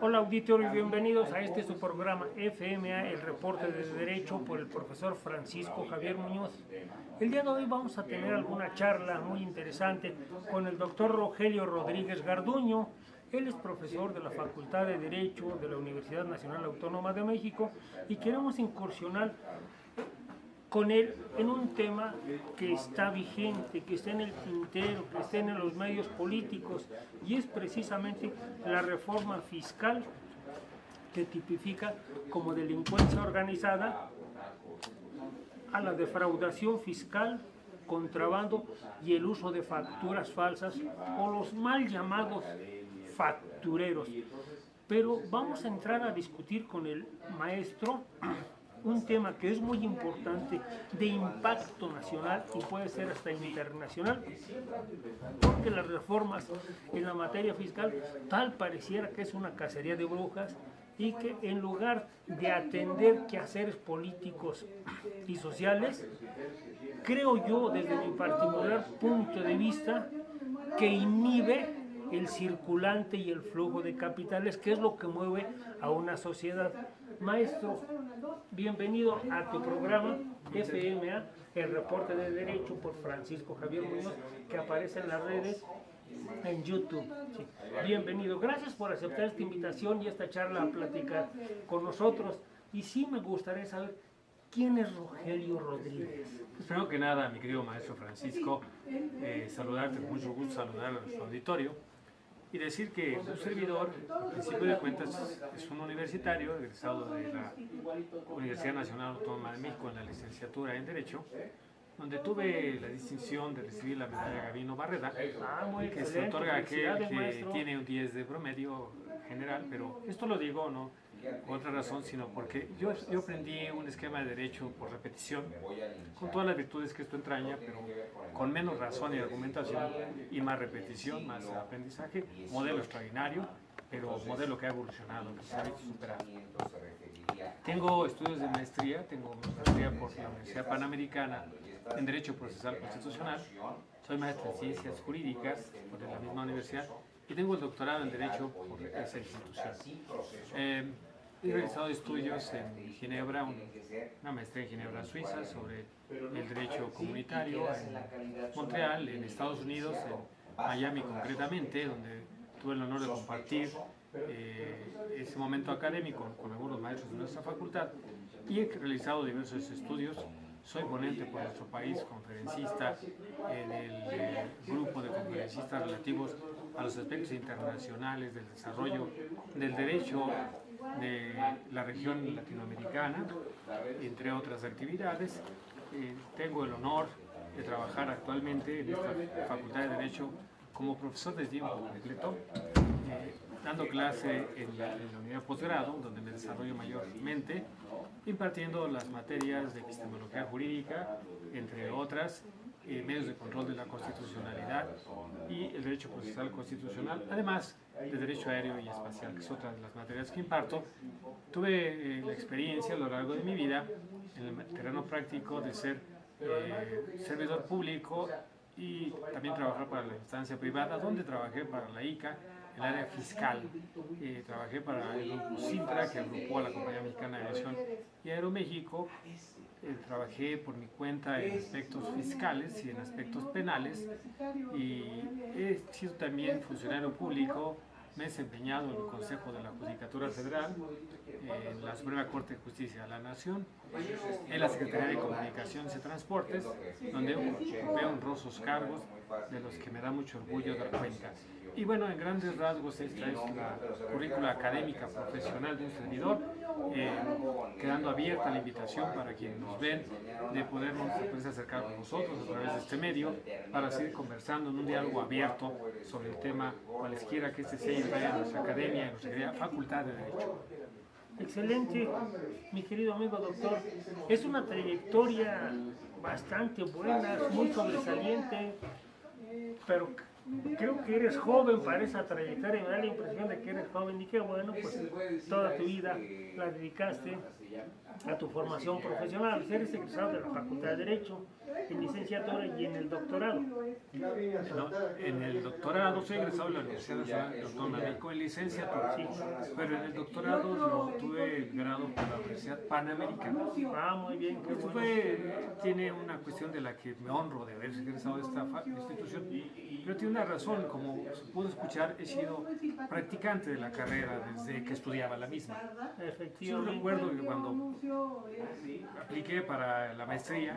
Hola auditorio y bienvenidos a este su programa FMA, el reporte de Derecho por el profesor Francisco Javier Muñoz. El día de hoy vamos a tener alguna charla muy interesante con el doctor Rogelio Rodríguez Garduño. Él es profesor de la Facultad de Derecho de la Universidad Nacional Autónoma de México y queremos incursionar con él en un tema que está vigente, que está en el tintero, que está en los medios políticos, y es precisamente la reforma fiscal que tipifica como delincuencia organizada a la defraudación fiscal, contrabando y el uso de facturas falsas o los mal llamados factureros. Pero vamos a entrar a discutir con el maestro un tema que es muy importante, de impacto nacional y puede ser hasta internacional, porque las reformas en la materia fiscal tal pareciera que es una cacería de brujas y que en lugar de atender quehaceres políticos y sociales, creo yo desde mi particular punto de vista que inhibe el circulante y el flujo de capitales, que es lo que mueve a una sociedad. Maestro, bienvenido a tu programa FMA, el reporte de Derecho por Francisco Javier Muñoz, que aparece en las redes, en YouTube. Sí. Bienvenido, gracias por aceptar esta invitación y esta charla a platicar con nosotros. Y sí me gustaría saber, ¿quién es Rogelio Rodríguez? Pues primero que nada, mi querido maestro Francisco, saludarte, con mucho gusto saludar a nuestro auditorio y decir que su servidor, al principio de cuentas, es un universitario egresado de la Universidad Nacional Autónoma de México en la licenciatura en Derecho, donde tuve la distinción de recibir la medalla Gabino Barreda, que se otorga a aquel que tiene un 10 de promedio general, pero esto lo digo no por otra razón, sino porque yo aprendí un esquema de derecho por repetición, con todas las virtudes que esto entraña, pero con menos razón y argumentación y más repetición, más aprendizaje, modelo extraordinario, pero modelo que ha evolucionado, que se ha visto superado. Tengo estudios de maestría, tengo maestría por la Universidad Panamericana en Derecho Procesal Constitucional, soy maestro en Ciencias Jurídicas por la misma universidad y tengo el doctorado en Derecho por esa institución. He realizado estudios en Ginebra, una maestría en Ginebra, Suiza, sobre el derecho comunitario, en Montreal, en Estados Unidos, en Miami concretamente, donde tuve el honor de compartir ese momento académico con algunos maestros de nuestra facultad, y he realizado diversos estudios. Soy ponente por nuestro país, conferencista en el grupo de conferencistas relativos a los aspectos internacionales del desarrollo del derecho de la región latinoamericana, entre otras actividades. Tengo el honor de trabajar actualmente en esta Facultad de Derecho como profesor de tiempo completo, dando clase en la unidad de posgrado, donde me desarrollo mayormente, impartiendo las materias de epistemología jurídica, entre otras, medios de control de la constitucionalidad y el derecho procesal constitucional, además de derecho aéreo y espacial, que es otra de las materias que imparto. Tuve la experiencia a lo largo de mi vida, en el terreno práctico, de ser servidor público y también trabajar para la instancia privada, donde trabajé para la ICA, el área fiscal. Trabajé para el grupo Sintra, que agrupó a la Compañía Mexicana de Aviación y Aeroméxico. Trabajé por mi cuenta en aspectos fiscales y en aspectos penales, y he sido también funcionario público. Me he desempeñado en el Consejo de la Judicatura Federal, en la Suprema Corte de Justicia de la Nación, en la Secretaría de Comunicaciones y Transportes, donde ocupé honrosos cargos de los que me da mucho orgullo dar cuenta. Y bueno, en grandes rasgos esta es la currícula académica profesional de un servidor, quedando abierta la invitación para quienes nos ven de podernos acercar con nosotros a través de este medio para seguir conversando en un diálogo abierto sobre el tema cualesquiera que este sea en nuestra academia, en nuestra querida Facultad de Derecho. Excelente, mi querido amigo doctor. Es una trayectoria bastante buena, muy sobresaliente, pero creo que eres joven para esa trayectoria, me da la impresión de que eres joven y que bueno, pues toda tu vida la dedicaste a tu formación profesional. Eres egresado de la Facultad de Derecho, en licenciatura y en el doctorado. No, en el doctorado soy egresado de la Universidad Nacional Autónoma de México en licenciatura, sí, pero en el doctorado lo tuve el grado por la Universidad Panamericana. Ah, muy bien, qué Esto bueno. tiene una cuestión de la que me honro de haber egresado de esta institución, pero tiene una razón, como se pudo escuchar, he sido practicante de la carrera desde que estudiaba la misma. Yo Efectivamente. recuerdo que cuando apliqué para la maestría,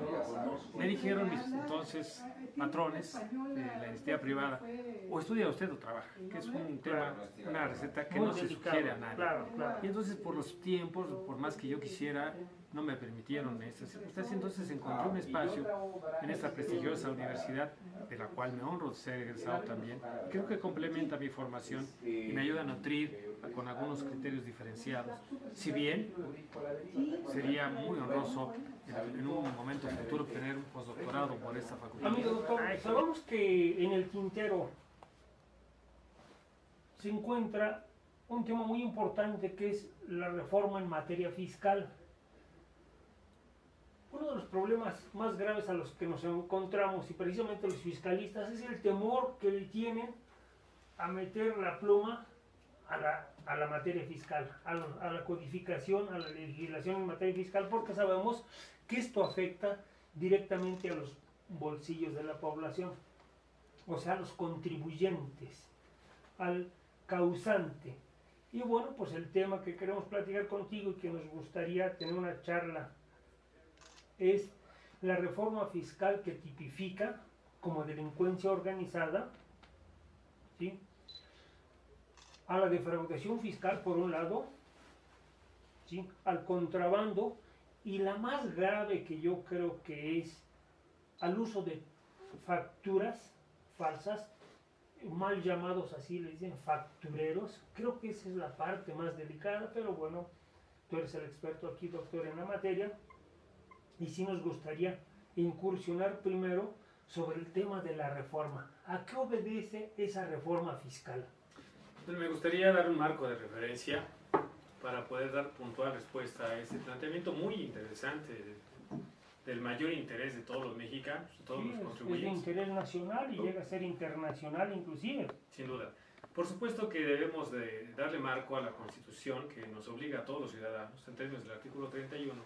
me dijeron mis entonces patrones de la iniciativa privada, o estudia usted o trabaja, que es un tema, una receta que Muy no se delicado, sugiere a nadie. claro, claro. Y entonces por los tiempos, por más que yo quisiera, no me permitieron estas circunstancias. Entonces encontré un espacio en esta prestigiosa universidad, de la cual me honro de ser egresado también. Creo que complementa mi formación y me ayuda a nutrir con algunos criterios diferenciados. Si bien sería muy honroso en un momento futuro tener un postdoctorado por esta facultad. Amigo doctor, sabemos que en el tintero se encuentra un tema muy importante que es la reforma en materia fiscal. Uno de los problemas más graves a los que nos encontramos, y precisamente los fiscalistas, es el temor que le tienen a meter la pluma a la materia fiscal, a la codificación, a la legislación en materia fiscal, porque sabemos que esto afecta directamente a los bolsillos de la población, o sea, a los contribuyentes, al causante. Y bueno, pues el tema que queremos platicar contigo y que nos gustaría tener una charla es la reforma fiscal que tipifica como delincuencia organizada, ¿sí?, a la defraudación fiscal por un lado, ¿sí?, al contrabando, y la más grave que yo creo que es al uso de facturas falsas, mal llamados así, le dicen factureros. Creo que esa es la parte más delicada, pero bueno, tú eres el experto aquí, doctor, en la materia, y sí nos gustaría incursionar primero sobre el tema de la reforma. ¿A qué obedece esa reforma fiscal? Pues me gustaría dar un marco de referencia para poder dar puntual respuesta a este planteamiento muy interesante, del mayor interés de todos los mexicanos, de todos los contribuyentes. Es de interés nacional y llega a ser internacional inclusive. Sin duda. Por supuesto que debemos de darle marco a la Constitución que nos obliga a todos los ciudadanos, en términos del artículo 31,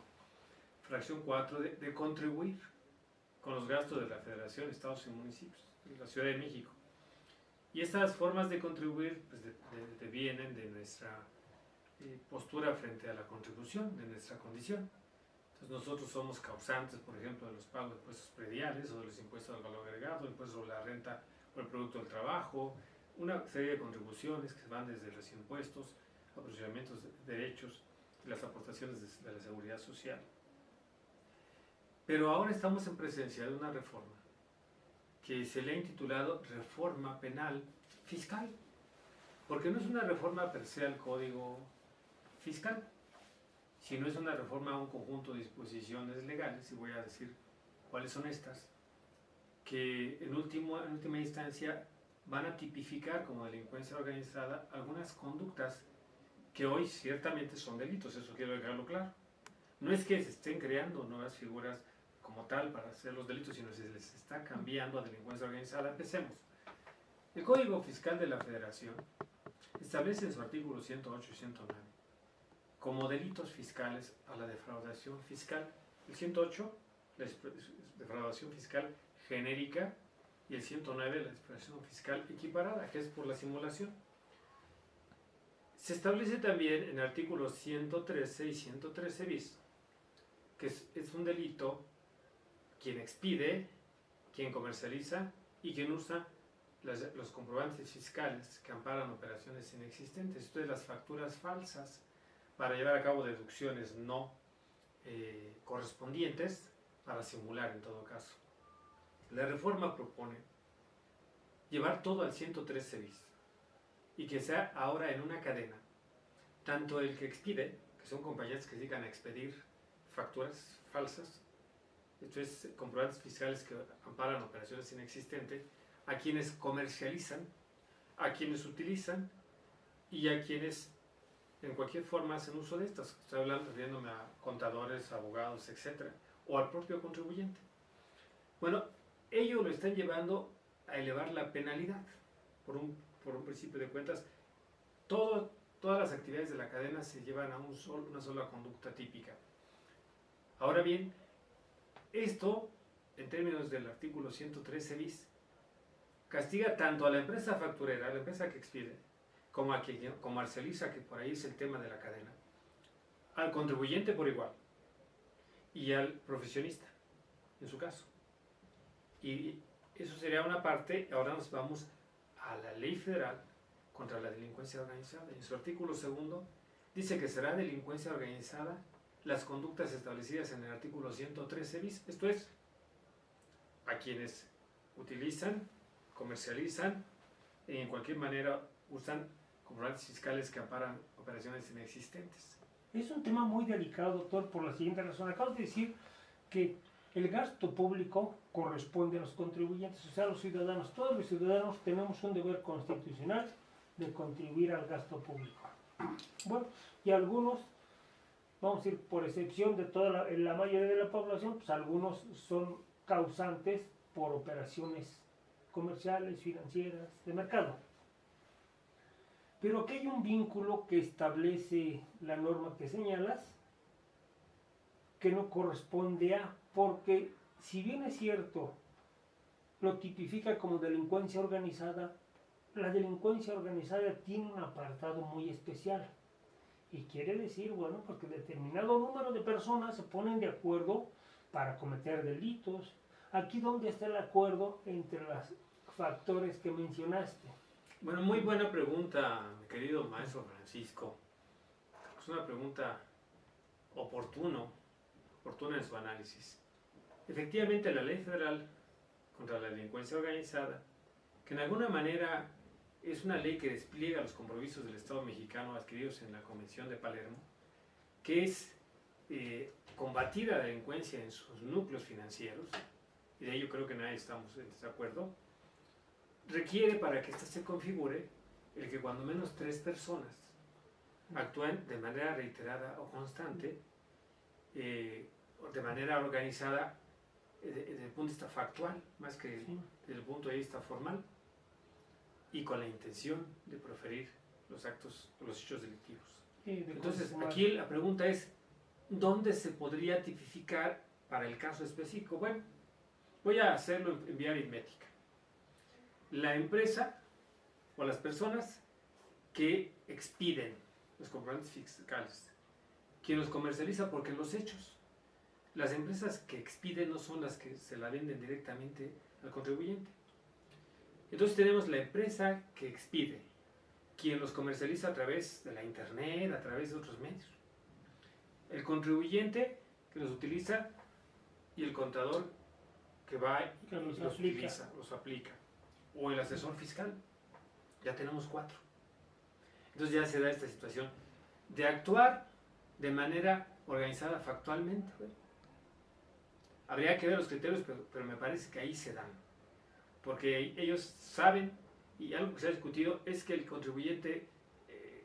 fracción 4, de contribuir con los gastos de la Federación, Estados y municipios, de la Ciudad de México. Y estas formas de contribuir pues, vienen de nuestra postura frente a la contribución, de nuestra condición. Entonces nosotros somos causantes, por ejemplo, de los pagos de impuestos prediales o de los impuestos al valor agregado, impuestos sobre la renta o el producto del trabajo, una serie de contribuciones que van desde los impuestos, aprovisionamientos de derechos y las aportaciones de la seguridad social. Pero ahora estamos en presencia de una reforma que se le ha intitulado Reforma Penal Fiscal, porque no es una reforma per se al Código Fiscal, sino es una reforma a un conjunto de disposiciones legales, y voy a decir cuáles son estas, que en última instancia van a tipificar como delincuencia organizada algunas conductas que hoy ciertamente son delitos, eso quiero dejarlo claro. No es que se estén creando nuevas figuras como tal para hacer los delitos, sino que se les está cambiando a delincuencia organizada. Empecemos. El Código Fiscal de la Federación establece en su artículo 108 y 109 como delitos fiscales a la defraudación fiscal. El 108, la defraudación fiscal genérica, y el 109, la defraudación fiscal equiparada, que es por la simulación. Se establece también en artículos 113 y 113 bis, que es un delito quien expide, quien comercializa y quien usa los comprobantes fiscales que amparan operaciones inexistentes, esto es las facturas falsas, para llevar a cabo deducciones no correspondientes, para simular en todo caso. La reforma propone llevar todo al 113 bis y que sea ahora en una cadena, tanto el que expide, que son compañías que se dedican a expedir facturas falsas, esto es comprobantes fiscales que amparan operaciones inexistentes, a quienes comercializan, a quienes utilizan y a quienes en cualquier forma hacen uso de estas. Estoy hablando, refiriéndome a contadores, abogados, etcétera, o al propio contribuyente. Bueno, ellos lo están llevando a elevar la penalidad. Por un principio de cuentas, todas las actividades de la cadena se llevan a una sola conducta típica. Ahora bien, esto, en términos del artículo 113 bis, castiga tanto a la empresa facturera, a la empresa que expide, como a quien comercializa, que por ahí es el tema de la cadena, al contribuyente por igual y al profesionista, en su caso. Y eso sería una parte. Ahora nos vamos a la Ley Federal contra la Delincuencia Organizada. En su artículo 2 dice que será delincuencia organizada las conductas establecidas en el artículo 113 bis, esto es, a quienes utilizan, comercializan y en cualquier manera usan comprobantes fiscales que amparan operaciones inexistentes. Es un tema muy delicado, doctor, por la siguiente razón. Acabas de decir que el gasto público corresponde a los contribuyentes, o sea, a los ciudadanos. Todos los ciudadanos tenemos un deber constitucional de contribuir al gasto público. Bueno, y algunos, vamos a decir, por excepción de toda la mayoría de la población, pues algunos son causantes por operaciones comerciales, financieras, de mercado. Pero aquí hay un vínculo que establece la norma que señalas, que no corresponde a, porque si bien es cierto, lo tipifica como delincuencia organizada, la delincuencia organizada tiene un apartado muy especial. Y quiere decir, bueno, porque determinado número de personas se ponen de acuerdo para cometer delitos. Aquí donde está el acuerdo entre los factores que mencionaste. Bueno, muy buena pregunta, mi querido maestro Francisco. Es una pregunta oportuna en su análisis. Efectivamente, la Ley Federal contra la Delincuencia Organizada, que en alguna manera es una ley que despliega los compromisos del Estado mexicano adquiridos en la Convención de Palermo, que es combatir a la delincuencia en sus núcleos financieros, y de ello creo que nadie estamos en desacuerdo, requiere, para que ésta se configure, el que cuando menos 3 personas actúen de manera reiterada o constante, de manera organizada, desde el punto de vista factual, más que desde el punto de vista formal, y con la intención de proferir los hechos delictivos. Entonces, aquí la pregunta es, ¿dónde se podría tipificar para el caso específico? Bueno, voy a hacerlo en vía aritmética. La empresa o las personas que expiden los comprobantes fiscales, quien los comercializa, porque los hechos, las empresas que expiden no son las que se la venden directamente al contribuyente. Entonces tenemos la empresa que expide, quien los comercializa a través de la internet, a través de otros medios. El contribuyente que los utiliza y el contador que va y los utiliza, los aplica. O el asesor fiscal. Ya tenemos 4. Entonces ya se da esta situación de actuar de manera organizada factualmente. Habría que ver los criterios, pero me parece que ahí se dan. Porque ellos saben, y algo que se ha discutido es que el contribuyente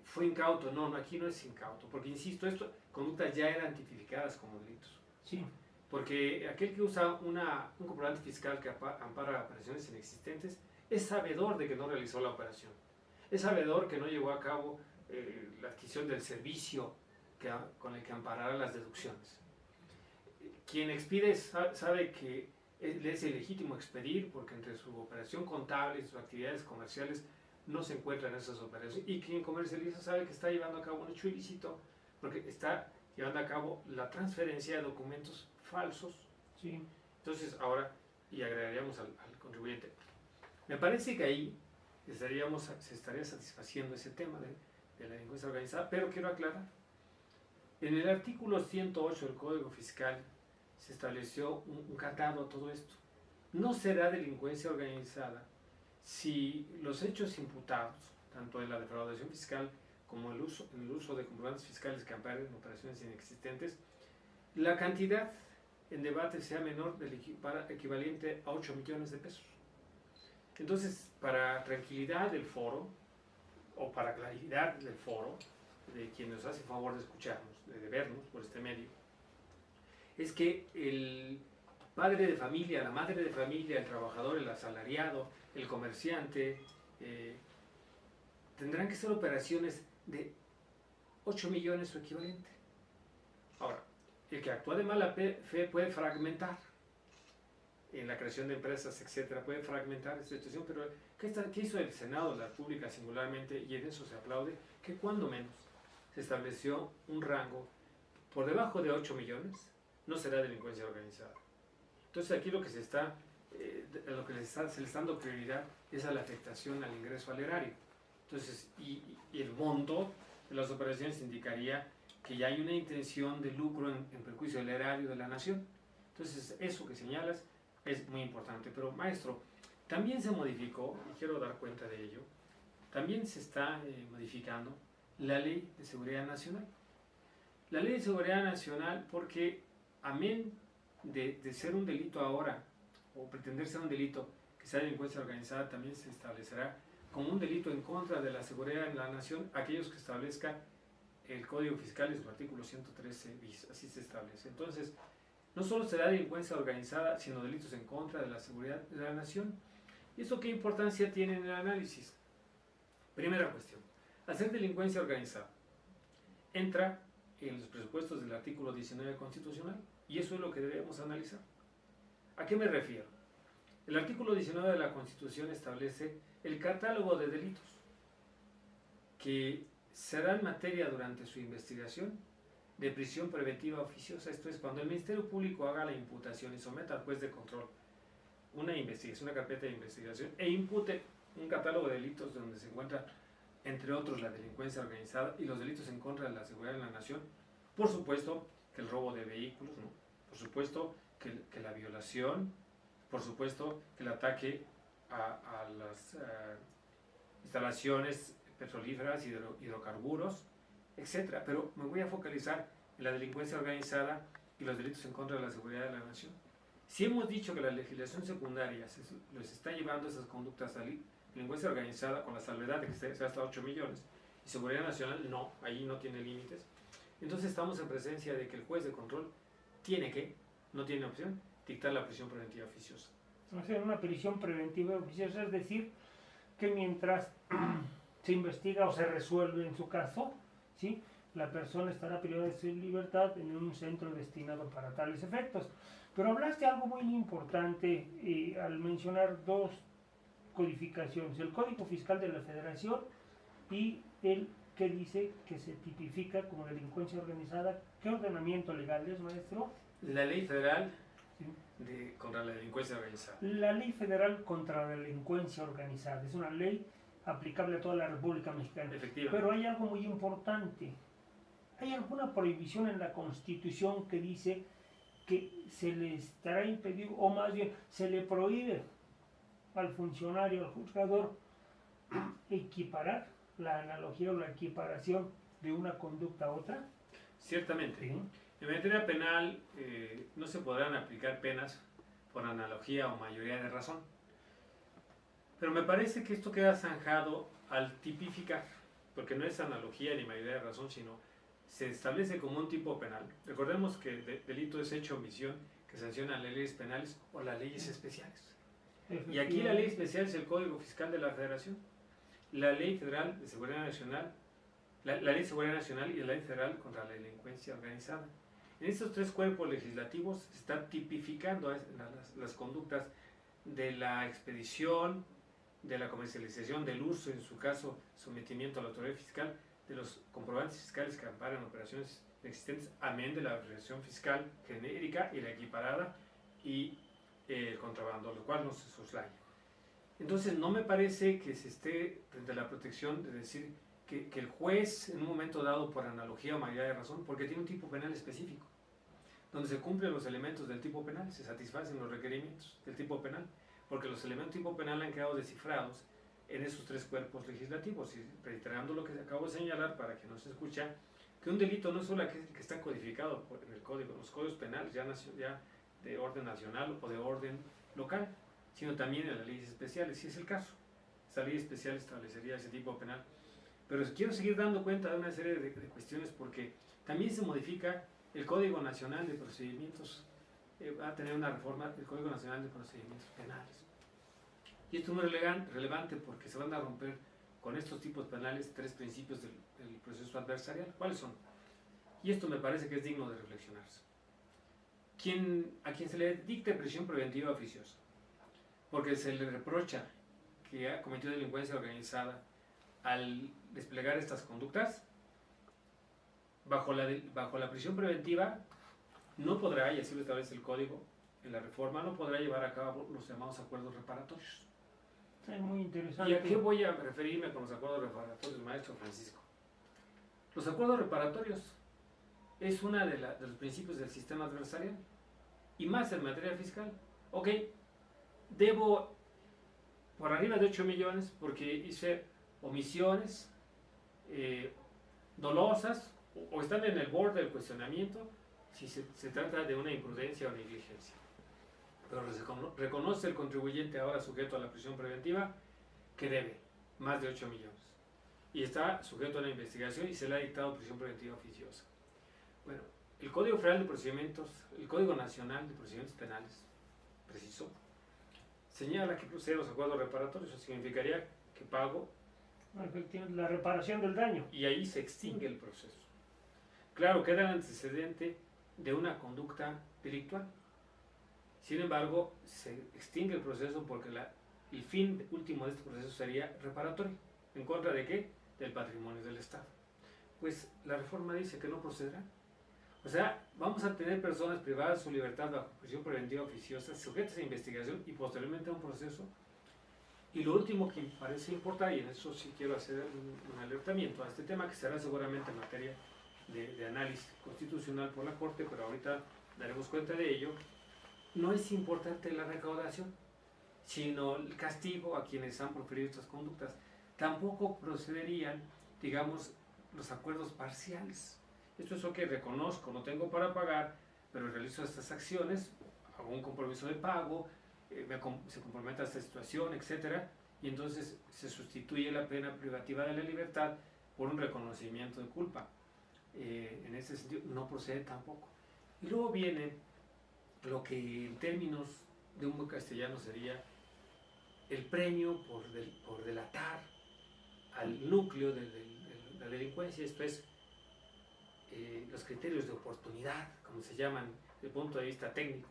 fue incauto. No, aquí no es incauto, porque insisto, conductas ya eran tipificadas como delitos. Sí. Porque aquel que usa un comprobante fiscal que ampara operaciones inexistentes es sabedor de que no realizó la operación. Es sabedor que no llevó a cabo la adquisición del servicio con el que amparará las deducciones. Quien expide sabe que le es ilegítimo expedir, porque entre su operación contable y sus actividades comerciales no se encuentran esas operaciones. Y quien comercializa sabe que está llevando a cabo un hecho ilícito, porque está llevando a cabo la transferencia de documentos falsos. Sí. Entonces ahora, y agregaríamos al contribuyente. Me parece que ahí se estaría satisfaciendo ese tema de la delincuencia organizada, pero quiero aclarar. En el artículo 108 del Código Fiscal se estableció un catado a todo esto. No será delincuencia organizada si los hechos imputados, tanto en la defraudación fiscal como en el uso de comprobantes fiscales que amparen operaciones inexistentes, la cantidad en debate sea menor del equivalente a 8 millones de pesos. Entonces, para tranquilidad del foro, o para claridad del foro, de quien nos hace favor de escucharnos, de vernos por este medio, es que el padre de familia, la madre de familia, el trabajador, el asalariado, el comerciante, tendrán que ser operaciones de 8 millones o equivalente. Ahora, el que actúa de mala fe puede fragmentar en la creación de empresas, etcétera, puede fragmentar esta situación, pero ¿qué hizo el Senado de la República singularmente? Y en eso se aplaude, que cuando menos se estableció un rango por debajo de 8 millones, no será delincuencia organizada. Entonces aquí lo que se está, se le está dando prioridad es a la afectación al ingreso al erario. Entonces, y el monto de las operaciones indicaría que ya hay una intención de lucro en perjuicio del erario de la nación. Entonces, eso que señalas es muy importante. Pero, maestro, también se modificó, y quiero dar cuenta de ello, también se está modificando la Ley de Seguridad Nacional. La Ley de Seguridad Nacional, porque amén de ser un delito ahora, o pretender ser un delito que sea delincuencia organizada, también se establecerá como un delito en contra de la seguridad en la nación, aquellos que establezca el Código Fiscal en su artículo 113 bis, así se establece. Entonces, no solo será delincuencia organizada, sino delitos en contra de la seguridad de la nación. ¿Y eso qué importancia tiene en el análisis? Primera cuestión, hacer delincuencia organizada entra en los presupuestos del artículo 19 constitucional, y eso es lo que debemos analizar. ¿A qué me refiero? El artículo 19 de la Constitución establece el catálogo de delitos que serán materia durante su investigación de prisión preventiva oficiosa. Esto es, cuando el Ministerio Público haga la imputación y someta al juez de control una investigación, una carpeta de investigación, e impute un catálogo de delitos donde se encuentra, entre otros, la delincuencia organizada y los delitos en contra de la seguridad de la nación. Por supuesto que el robo de vehículos, ¿no? Por supuesto que la violación, por supuesto que el ataque a las instalaciones petrolíferas, hidrocarburos, etc. Pero me voy a focalizar en la delincuencia organizada y los delitos en contra de la seguridad de la nación. Si hemos dicho que la legislación secundaria los está llevando esas conductas a delincuencia organizada, con la salvedad de que sea hasta 8 millones, y seguridad nacional no, ahí no tiene límites, entonces estamos en presencia de que el juez de control no tiene opción, dictar la prisión preventiva oficiosa. O sea, una prisión preventiva oficiosa, es decir, que mientras se investiga o se resuelve en su caso, ¿sí?, la persona estará privada de su libertad en un centro destinado para tales efectos. Pero hablaste algo muy importante al mencionar dos codificaciones, el Código Fiscal de la Federación y el que dice que se tipifica como delincuencia organizada. ¿Qué ordenamiento legal es, maestro? La Ley Federal Sí. contra la delincuencia organizada. La Ley Federal contra la Delincuencia Organizada es una ley aplicable a toda la República Mexicana. Efectivamente. Pero hay algo muy importante. ¿Hay alguna prohibición en la Constitución que dice que se le estará impedido, o más bien se le prohíbe al funcionario, al juzgador, equiparar la analogía o la equiparación de una conducta a otra? Ciertamente. Sí. En materia penal no se podrán aplicar penas por analogía o mayoría de razón. Pero me parece que esto queda zanjado al tipificar, porque no es analogía ni mayoría de razón, sino se establece como un tipo penal. Recordemos que el delito es hecho omisión que sanciona las leyes penales o las leyes especiales. Y aquí la ley especial es el Código Fiscal de la Federación, la Ley Federal de Seguridad Nacional, la Ley de Seguridad Nacional y la Ley Federal contra la Delincuencia Organizada. En estos tres cuerpos legislativos se están tipificando las conductas de la expedición, de la comercialización, del uso, en su caso, sometimiento a la autoridad fiscal, de los comprobantes fiscales que amparan operaciones existentes, amén de la operación fiscal genérica y la equiparada y el contrabando, lo cual no se soslaya. Entonces, no me parece que se esté frente a la protección de decir que el juez, en un momento dado, por analogía o mayoría de razón, porque tiene un tipo penal específico, donde se cumplen los elementos del tipo penal, se satisfacen los requerimientos del tipo penal, porque los elementos del tipo penal han quedado descifrados en esos tres cuerpos legislativos. Y reiterando lo que acabo de señalar para que no se escucha, que un delito no es solo aquel que está codificado en el código, los códigos penales ya de orden nacional o de orden local, sino también en las leyes especiales, si es el caso. Esta ley especial establecería ese tipo penal. Pero quiero seguir dando cuenta de una serie de cuestiones porque también se modifica el Código Nacional de Procedimientos, va a tener una reforma del Código Nacional de Procedimientos Penales. Y esto es muy relevante porque se van a romper con estos tipos penales 3 principios del proceso adversarial. ¿Cuáles son? Y esto me parece que es digno de reflexionarse. A quien se le dicte prisión preventiva oficiosa, porque se le reprocha que ha cometido delincuencia organizada al desplegar estas conductas, bajo la prisión preventiva no podrá, y así lo establece el Código en la reforma, no podrá llevar a cabo los llamados acuerdos reparatorios. Es muy interesante. ¿Y a qué voy a referirme con los acuerdos reparatorios, maestro Francisco? Los acuerdos reparatorios es uno de los principios del sistema adversarial, y más en materia fiscal. Ok, debo por arriba de 8 millones porque hice omisiones dolosas o están en el borde del cuestionamiento si se trata de una imprudencia o negligencia. Pero reconoce el contribuyente ahora sujeto a la prisión preventiva que debe más de 8 millones y está sujeto a la investigación y se le ha dictado prisión preventiva oficiosa. Bueno, el Código Federal de Procedimientos, el Código Nacional de Procedimientos Penales, preciso, señala que procede a los acuerdos reparatorios. Eso significaría que pago efectivamente la reparación del daño. Y ahí se extingue el proceso. Claro, queda el antecedente de una conducta delictual. Sin embargo, se extingue el proceso porque el fin último de este proceso sería reparatorio. ¿En contra de qué? Del patrimonio del Estado. Pues la reforma dice que no procederá. O sea, vamos a tener personas privadas de su libertad bajo prisión preventiva oficiosa, sujetas a investigación y posteriormente a un proceso. Y lo último que me parece importante, y en eso sí quiero hacer un alertamiento a este tema, que será seguramente en materia de análisis constitucional por la Corte, pero ahorita daremos cuenta de ello, no es importante la recaudación, sino el castigo a quienes han proferido estas conductas. Tampoco procederían, digamos, los acuerdos parciales. Esto es lo que reconozco, no tengo para pagar, pero realizo estas acciones, hago un compromiso de pago, se compromete a esta situación, etc. Y entonces se sustituye la pena privativa de la libertad por un reconocimiento de culpa. En ese sentido no procede tampoco. Y luego viene lo que en términos de un buen castellano sería el premio por delatar al núcleo de la delincuencia, esto es los criterios de oportunidad, como se llaman desde el punto de vista técnico.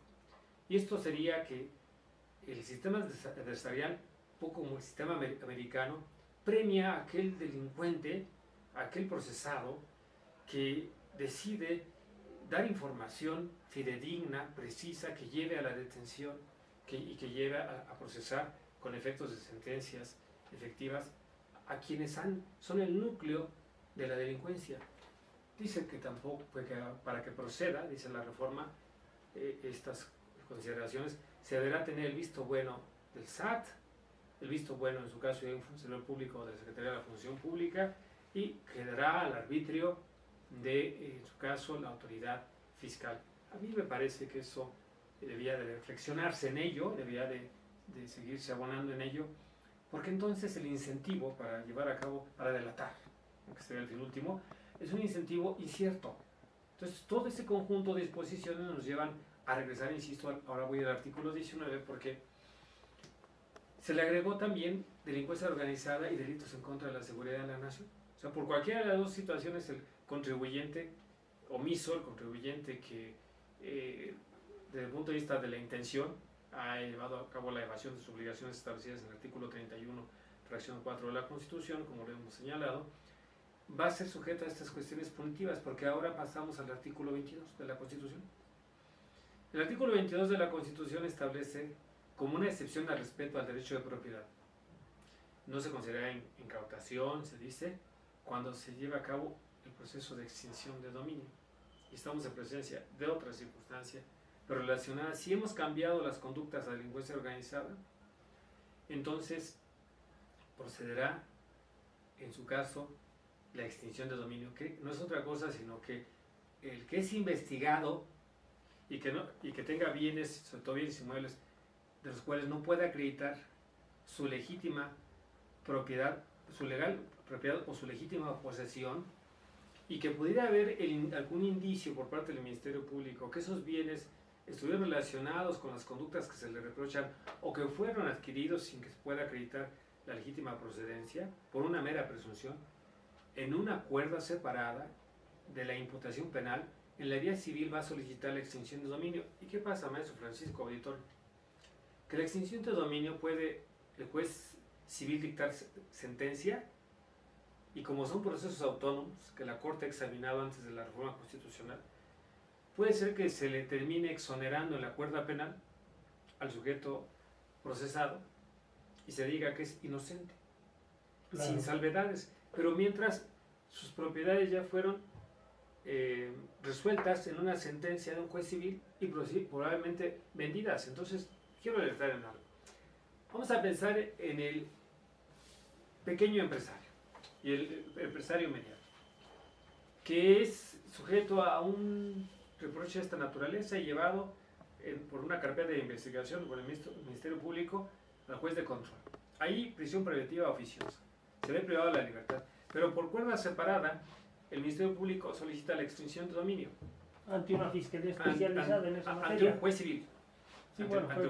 Y esto sería que el sistema adversarial, poco como el sistema americano, premia a aquel delincuente, a aquel procesado, que decide dar información fidedigna, precisa, que lleve a la detención y que lleve a procesar con efectos de sentencias efectivas a quienes son el núcleo de la delincuencia. Dice que tampoco, para que proceda, dice la reforma, estas consideraciones, se deberá tener el visto bueno del SAT, el visto bueno en su caso de un funcionario público de la Secretaría de la Función Pública, y quedará al arbitrio de, en su caso, la autoridad fiscal. A mí me parece que eso debía de reflexionarse en ello, debía de seguirse abonando en ello, porque entonces el incentivo para llevar a cabo, para delatar, que sería el fin último, es un incentivo incierto. Entonces, todo ese conjunto de disposiciones nos llevan a regresar, insisto, ahora voy al artículo 19, porque se le agregó también delincuencia organizada y delitos en contra de la seguridad de la nación. O sea, por cualquiera de las dos situaciones, el contribuyente omiso, el contribuyente que, desde el punto de vista de la intención, ha llevado a cabo la evasión de sus obligaciones establecidas en el artículo 31, fracción 4 de la Constitución, como lo hemos señalado, va a ser sujeto a estas cuestiones punitivas, porque ahora pasamos al artículo 22 de la Constitución. El artículo 22 de la Constitución establece como una excepción al respeto al derecho de propiedad. No se considera incautación, se dice, cuando se lleva a cabo el proceso de extinción de dominio. Y estamos en presencia de otra circunstancia, pero relacionada, si hemos cambiado las conductas a delincuencia organizada, entonces procederá, en su caso, la extinción de dominio, que no es otra cosa sino que el que es investigado y que tenga bienes, sobre todo bienes inmuebles, de los cuales no puede acreditar su legítima propiedad, su legal propiedad o su legítima posesión, y que pudiera haber algún indicio por parte del Ministerio Público que esos bienes estuvieron relacionados con las conductas que se le reprochan o que fueron adquiridos sin que se pueda acreditar la legítima procedencia por una mera presunción, en una cuerda separada de la imputación penal, en la vía civil va a solicitar la extinción de dominio. ¿Y qué pasa, maestro Francisco, auditor? Que la extinción de dominio puede el juez civil dictar sentencia, y como son procesos autónomos que la Corte ha examinado antes de la reforma constitucional, puede ser que se le termine exonerando en la cuerda penal al sujeto procesado y se diga que es inocente, claro, sin salvedades, pero mientras sus propiedades ya fueron resueltas en una sentencia de un juez civil y probablemente vendidas. Entonces, quiero alertar en algo. Vamos a pensar en el pequeño empresario y el empresario mediano, que es sujeto a un reproche de esta naturaleza y llevado por una carpeta de investigación por el Ministerio Público al juez de control. Ahí prisión preventiva oficiosa, se ve privado de la libertad, pero por cuerda separada el Ministerio Público solicita la extinción de dominio ante una fiscalía especializada en esa materia. Ante un juez civil. Sí,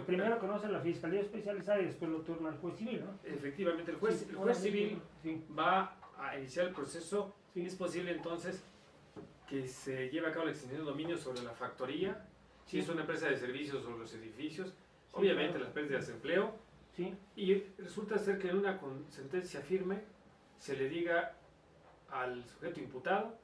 primero conoce la fiscalía especializada y después lo turna al juez civil, ¿no? Efectivamente, el juez civil va a iniciar el proceso. Sí. Es posible entonces que se lleve a cabo la extinción de dominio sobre la factoría, si es una empresa de servicios sobre los edificios, obviamente claro, las pérdidas de empleo, y resulta ser que en una sentencia firme se le diga al sujeto imputado,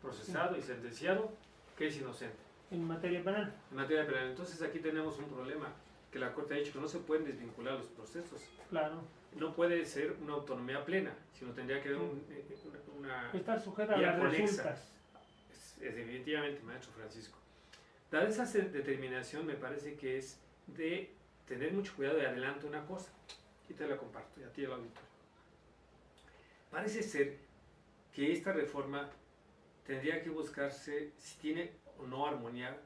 procesado y sentenciado que es inocente. En materia penal. En materia penal. Entonces aquí tenemos un problema, que la Corte ha dicho que no se pueden desvincular los procesos. Claro. No puede ser una autonomía plena, sino tendría que haber una... Estar sujeta a las resultas. Es definitivamente, maestro Francisco. Dada esa determinación, me parece que es de tener mucho cuidado y adelanto una cosa, y te la comparto, y a ti el auditorio. Parece ser que esta reforma tendría que buscarse si tiene o no armonía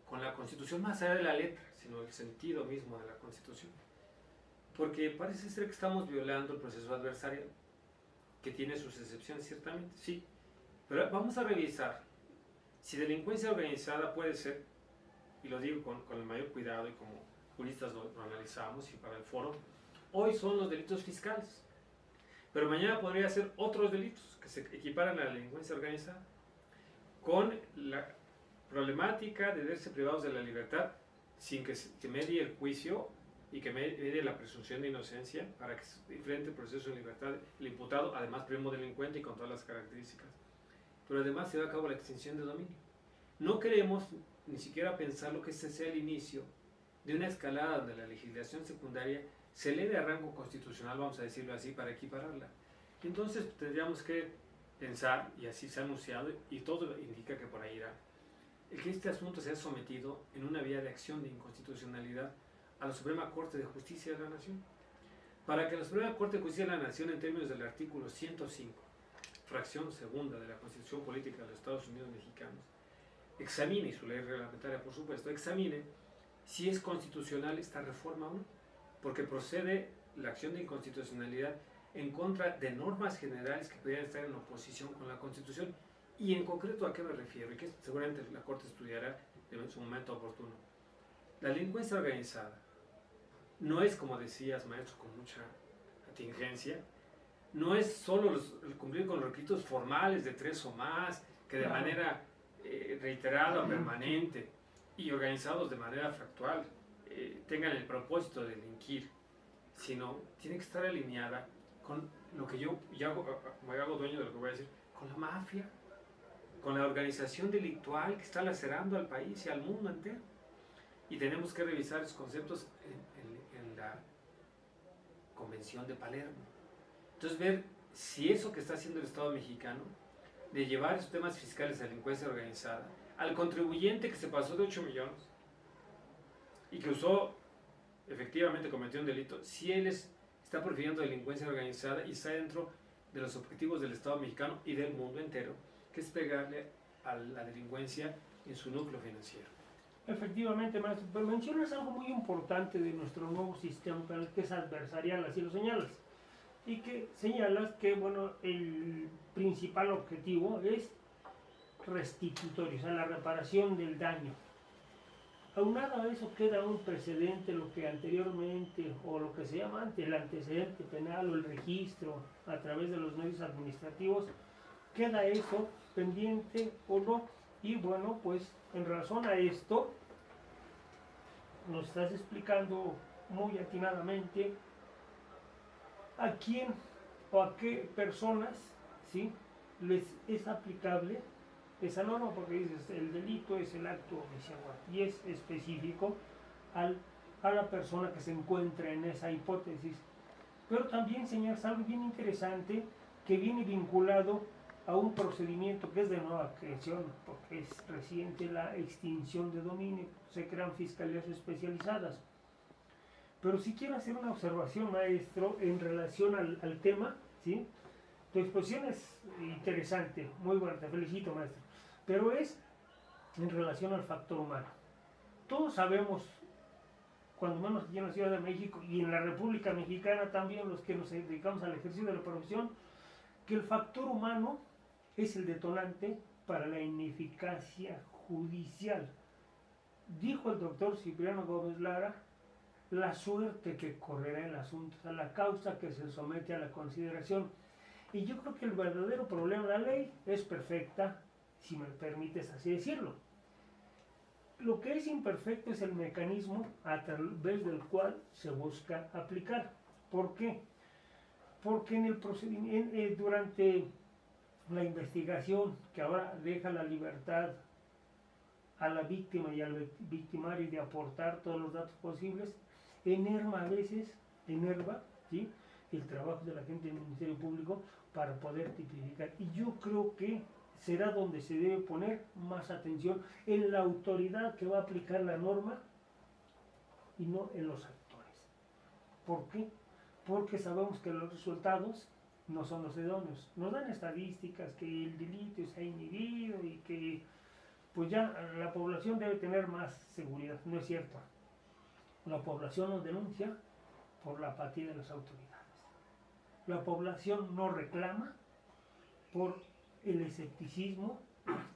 con la Constitución, más allá de la letra, sino el sentido mismo de la Constitución. Porque parece ser que estamos violando el proceso adversarial, que tiene sus excepciones ciertamente, sí, pero vamos a revisar si delincuencia organizada puede ser, y lo digo con el mayor cuidado y como juristas lo analizamos y para el foro, hoy son los delitos fiscales, pero mañana podría ser otros delitos que se equiparan a la delincuencia organizada, con la problemática de verse privados de la libertad sin que se medie el juicio y que medie la presunción de inocencia para que se enfrente el proceso de libertad el imputado, además primo delincuente y con todas las características. Pero además se va a cabo la extinción de dominio. No queremos ni siquiera pensar lo que ese sea el inicio de una escalada donde la legislación secundaria se eleve a rango constitucional, vamos a decirlo así, para equipararla. Entonces tendríamos que pensar, y así se ha anunciado, y todo indica que por ahí irá, el que este asunto sea sometido en una vía de acción de inconstitucionalidad a la Suprema Corte de Justicia de la Nación, para que la Suprema Corte de Justicia de la Nación, en términos del artículo 105, fracción segunda de la Constitución Política de los Estados Unidos Mexicanos, examine, y su ley reglamentaria por supuesto, examine si es constitucional esta reforma o no, porque procede la acción de inconstitucionalidad en contra de normas generales que podrían estar en oposición con la Constitución. Y en concreto, ¿a qué me refiero? Y que seguramente la Corte estudiará en su momento oportuno. La delincuencia organizada no es, como decías, maestro, con mucha atingencia, no es solo el cumplir con los requisitos formales de 3 o más, que de manera reiterada o permanente y organizados de manera factual tengan el propósito de delinquir, sino tiene que estar alineada con lo que yo me hago dueño de lo que voy a decir, con la mafia, con la organización delictual que está lacerando al país y al mundo entero. Y tenemos que revisar esos conceptos en la Convención de Palermo. Entonces, ver si eso que está haciendo el Estado mexicano, de llevar esos temas fiscales a delincuencia organizada, al contribuyente que se pasó de 8 millones y que usó, efectivamente cometió un delito, si él está prefiriendo delincuencia organizada y está dentro de los objetivos del Estado mexicano y del mundo entero, que es pegarle a la delincuencia en su núcleo financiero. Efectivamente, maestro, pero mencionas algo muy importante de nuestro nuevo sistema penal, que es adversarial, así lo señalas. Y que señalas que, bueno, el principal objetivo es restitutorio, o sea, la reparación del daño. Aunado a eso queda un precedente, lo que anteriormente, o lo que se llama antes, el antecedente penal o el registro a través de los medios administrativos, queda eso pendiente o no. Y bueno, pues en razón a esto, nos estás explicando muy atinadamente a quién o a qué personas, ¿sí?, les es aplicable esa norma, porque dices, el delito es el acto oficial y es específico a la persona que se encuentra en esa hipótesis. Pero también señalas algo bien interesante que viene vinculado a un procedimiento que es de nueva creación, porque es reciente la extinción de dominio, se crean fiscalías especializadas. Pero sí quiero hacer una observación, maestro, en relación al tema, ¿sí? Tu exposición es interesante, muy buena, te felicito, maestro, pero es en relación al factor humano. Todos sabemos, cuando menos aquí en la Ciudad de México y en la República Mexicana también, los que nos dedicamos al ejercicio de la profesión, que el factor humano es el detonante para la ineficacia judicial. Dijo el doctor Cipriano Gómez Lara, la suerte que correrá el asunto, o sea, la causa que se somete a la consideración. Y yo creo que el verdadero problema de la ley es perfecta, si me permites así decirlo. Lo que es imperfecto es el mecanismo a través del cual se busca aplicar. ¿Por qué? Porque en el procedimiento, durante la investigación, que ahora deja la libertad a la víctima y al victimario de aportar todos los datos posibles, enerva a veces, ¿sí?, el trabajo de la gente del Ministerio Público para poder tipificar. Y yo creo que será donde se debe poner más atención en la autoridad que va a aplicar la norma y no en los actores. ¿Por qué? Porque sabemos que los resultados no son los idóneos. Nos dan estadísticas que el delito se ha inhibido y que pues ya la población debe tener más seguridad. No es cierto. La población nos denuncia por la apatía de las autoridades. La población no reclama por el escepticismo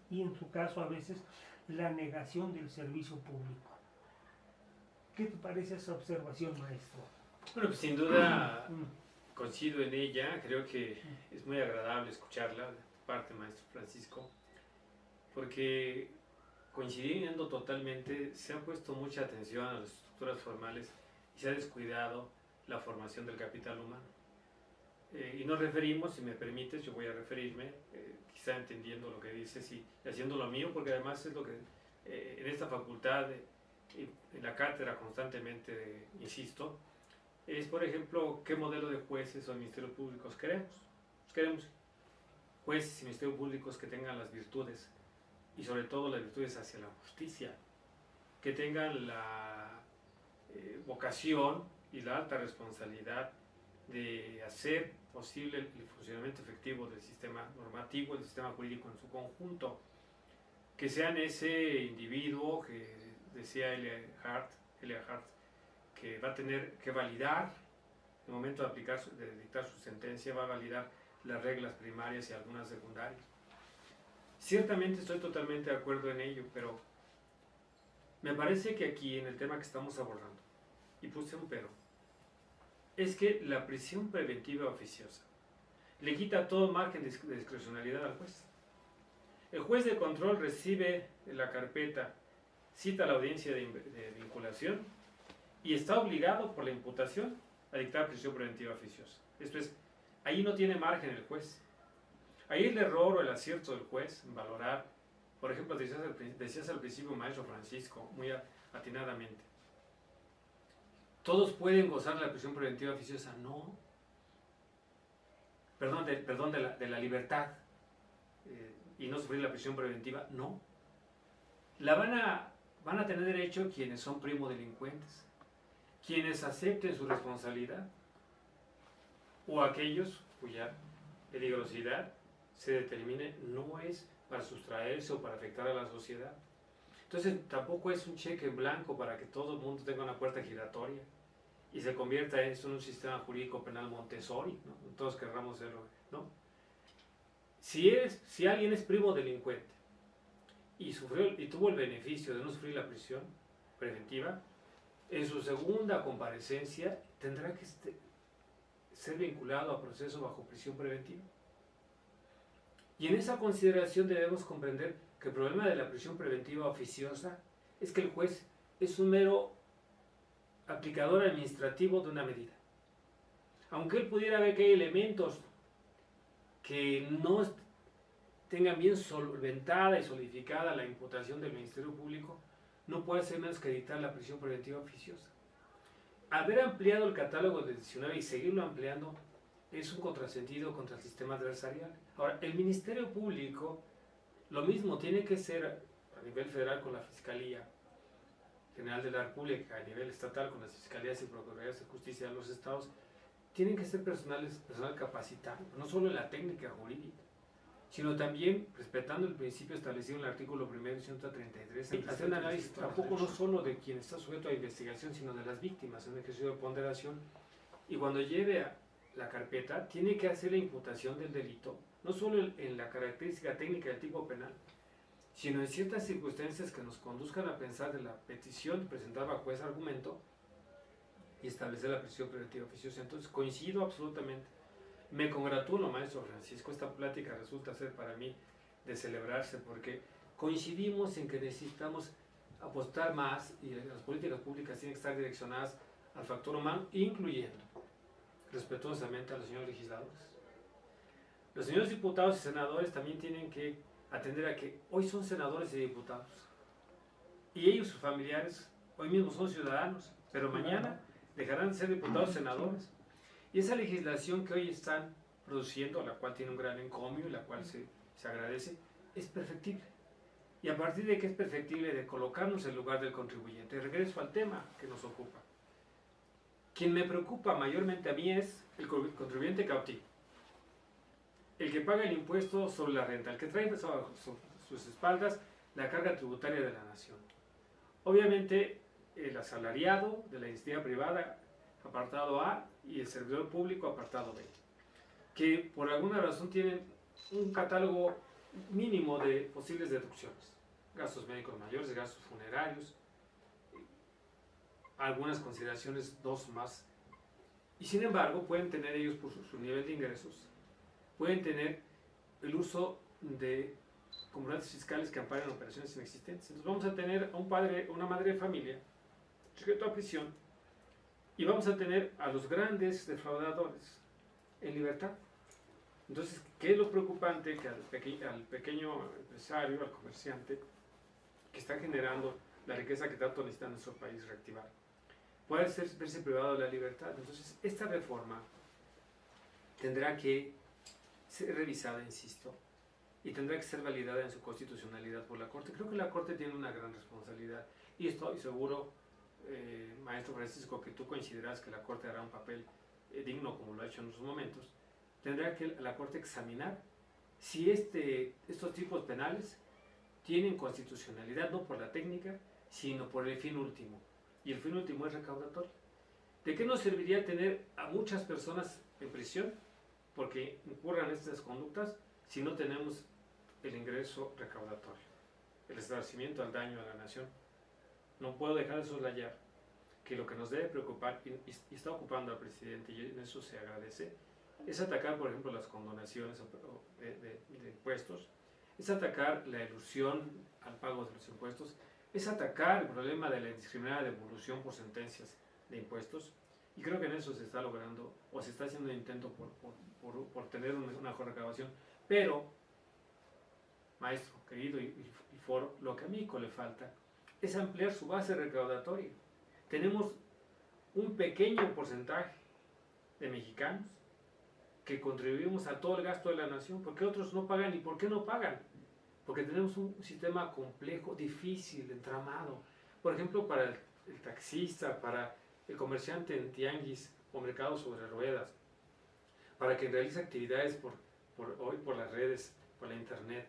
y en su caso a veces la negación del servicio público. ¿Qué te parece esa observación, maestro? Bueno, pues sin duda coincido en ella, creo que es muy agradable escucharla de tu parte, maestro Francisco, porque coincidiendo totalmente, se ha puesto mucha atención a las estructuras formales y se ha descuidado la formación del capital humano. Y nos referimos, si me permites, yo voy a referirme, quizá entendiendo lo que dices y haciendo lo mío, porque además es lo que en esta facultad, en la cátedra constantemente insisto, es, por ejemplo, qué modelo de jueces o ministerios públicos queremos. Pues queremos jueces y ministerios públicos que tengan las virtudes, y sobre todo las virtudes hacia la justicia, que tengan la vocación y la alta responsabilidad de hacer posible el funcionamiento efectivo del sistema normativo, del sistema jurídico en su conjunto, que sean ese individuo que decía Elia Hart, que va a tener que validar, en el momento de dictar su sentencia, va a validar las reglas primarias y algunas secundarias. Ciertamente estoy totalmente de acuerdo en ello, pero me parece que aquí en el tema que estamos abordando, y puse un pero, es que la prisión preventiva oficiosa le quita todo margen de discrecionalidad al juez. El juez de control recibe la carpeta, cita la audiencia de vinculación y está obligado por la imputación a dictar prisión preventiva oficiosa. Esto es, ahí no tiene margen el juez. Ahí el error o el acierto del juez en valorar, por ejemplo, decías al principio, maestro Francisco, muy atinadamente, ¿todos pueden gozar de la prisión preventiva oficiosa? No. Perdón, de la libertad y no sufrir la prisión preventiva. No. La van a tener derecho quienes son primodelincuentes, quienes acepten su responsabilidad, o aquellos cuya peligrosidad se determine no es para sustraerse o para afectar a la sociedad. Entonces tampoco es un cheque en blanco para que todo el mundo tenga una puerta giratoria y se convierta en un sistema jurídico penal Montessori, ¿no? Todos querramos serlo, ¿no? Si alguien es primo delincuente y tuvo el beneficio de no sufrir la prisión preventiva, en su segunda comparecencia tendrá que ser vinculado a proceso bajo prisión preventiva. Y en esa consideración debemos comprender que el problema de la prisión preventiva oficiosa es que el juez es un mero aplicador administrativo de una medida. Aunque él pudiera ver que hay elementos que no tengan bien solventada y solidificada la imputación del Ministerio Público, no puede ser menos que dictar la prisión preventiva oficiosa. Haber ampliado el catálogo del 19 y seguirlo ampliando es un contrasentido contra el sistema adversarial. Ahora, el Ministerio Público, lo mismo tiene que ser a nivel federal con la Fiscalía General de la República, a nivel estatal con las Fiscalías y Procuradurías de Justicia de los estados, tienen que ser personal capacitado, no solo en la técnica jurídica, sino también respetando el principio establecido en el artículo 1 y 133, hacer un análisis tampoco no solo de quien está sujeto a investigación, sino de las víctimas en ejercicio de ponderación, y cuando lleve a la carpeta, tiene que hacer la imputación del delito, no solo en la característica técnica del tipo penal, sino en ciertas circunstancias que nos conduzcan a pensar de la petición presentada bajo ese argumento y establecer la prisión preventiva oficiosa. Entonces coincido absolutamente. Me congratulo, maestro Francisco, esta plática resulta ser para mí de celebrarse porque coincidimos en que necesitamos apostar más y las políticas públicas tienen que estar direccionadas al factor humano, incluyendo respetuosamente a los señores legisladores. Los señores diputados y senadores también tienen que atender a que hoy son senadores y diputados y ellos, sus familiares, hoy mismo son ciudadanos, pero mañana dejarán de ser diputados y senadores. Y esa legislación que hoy están produciendo, la cual tiene un gran encomio y la cual se agradece, es perfectible. Y a partir de que es perfectible, de colocarnos en lugar del contribuyente, regreso al tema que nos ocupa. Quien me preocupa mayormente a mí es el contribuyente cautivo, el que paga el impuesto sobre la renta, el que trae sobre sus espaldas la carga tributaria de la nación. Obviamente, el asalariado de la iniciativa privada, apartado A, y el servidor público, apartado B, que por alguna razón tienen un catálogo mínimo de posibles deducciones, gastos médicos mayores, gastos funerarios, algunas consideraciones, dos más, y sin embargo pueden tener ellos por su nivel de ingresos, pueden tener el uso de comprobantes fiscales que amparen operaciones inexistentes. Entonces vamos a tener a un padre o una madre de familia sujeto a prisión y vamos a tener a los grandes defraudadores en libertad. Entonces, ¿qué es lo preocupante? Que al pequeño empresario, al comerciante, que está generando la riqueza que tanto necesita nuestro país reactivar, puede verse privado de la libertad. Entonces, esta reforma tendrá que ser revisada, insisto, y tendrá que ser validada en su constitucionalidad por la Corte. Creo que la Corte tiene una gran responsabilidad y estoy seguro, maestro Francisco, que tú consideras que la Corte hará un papel digno como lo ha hecho en otros momentos. Tendrá que la Corte examinar si estos tipos penales tienen constitucionalidad, no por la técnica, sino por el fin último. Y el fin último es recaudatorio. ¿De qué nos serviría tener a muchas personas en prisión porque incurran estas conductas si no tenemos el ingreso recaudatorio, el resarcimiento al daño a la nación? No puedo dejar de soslayar que lo que nos debe preocupar, y está ocupando al presidente, y en eso se agradece, es atacar, por ejemplo, las condonaciones de impuestos, es atacar la elusión al pago de los impuestos, es atacar el problema de la indiscriminada devolución por sentencias de impuestos, y creo que en eso se está logrando, o se está haciendo un intento por tener una mejor recaudación, pero, maestro, querido y foro, lo que a México le falta es ampliar su base recaudatoria. Tenemos un pequeño porcentaje de mexicanos que contribuimos a todo el gasto de la nación. ¿Por qué otros no pagan? ¿Y por qué no pagan? Porque tenemos un sistema complejo, difícil, entramado. Por ejemplo, para el taxista, para el comerciante en tianguis o mercados sobre ruedas, para quien realiza actividades hoy por las redes, por la internet,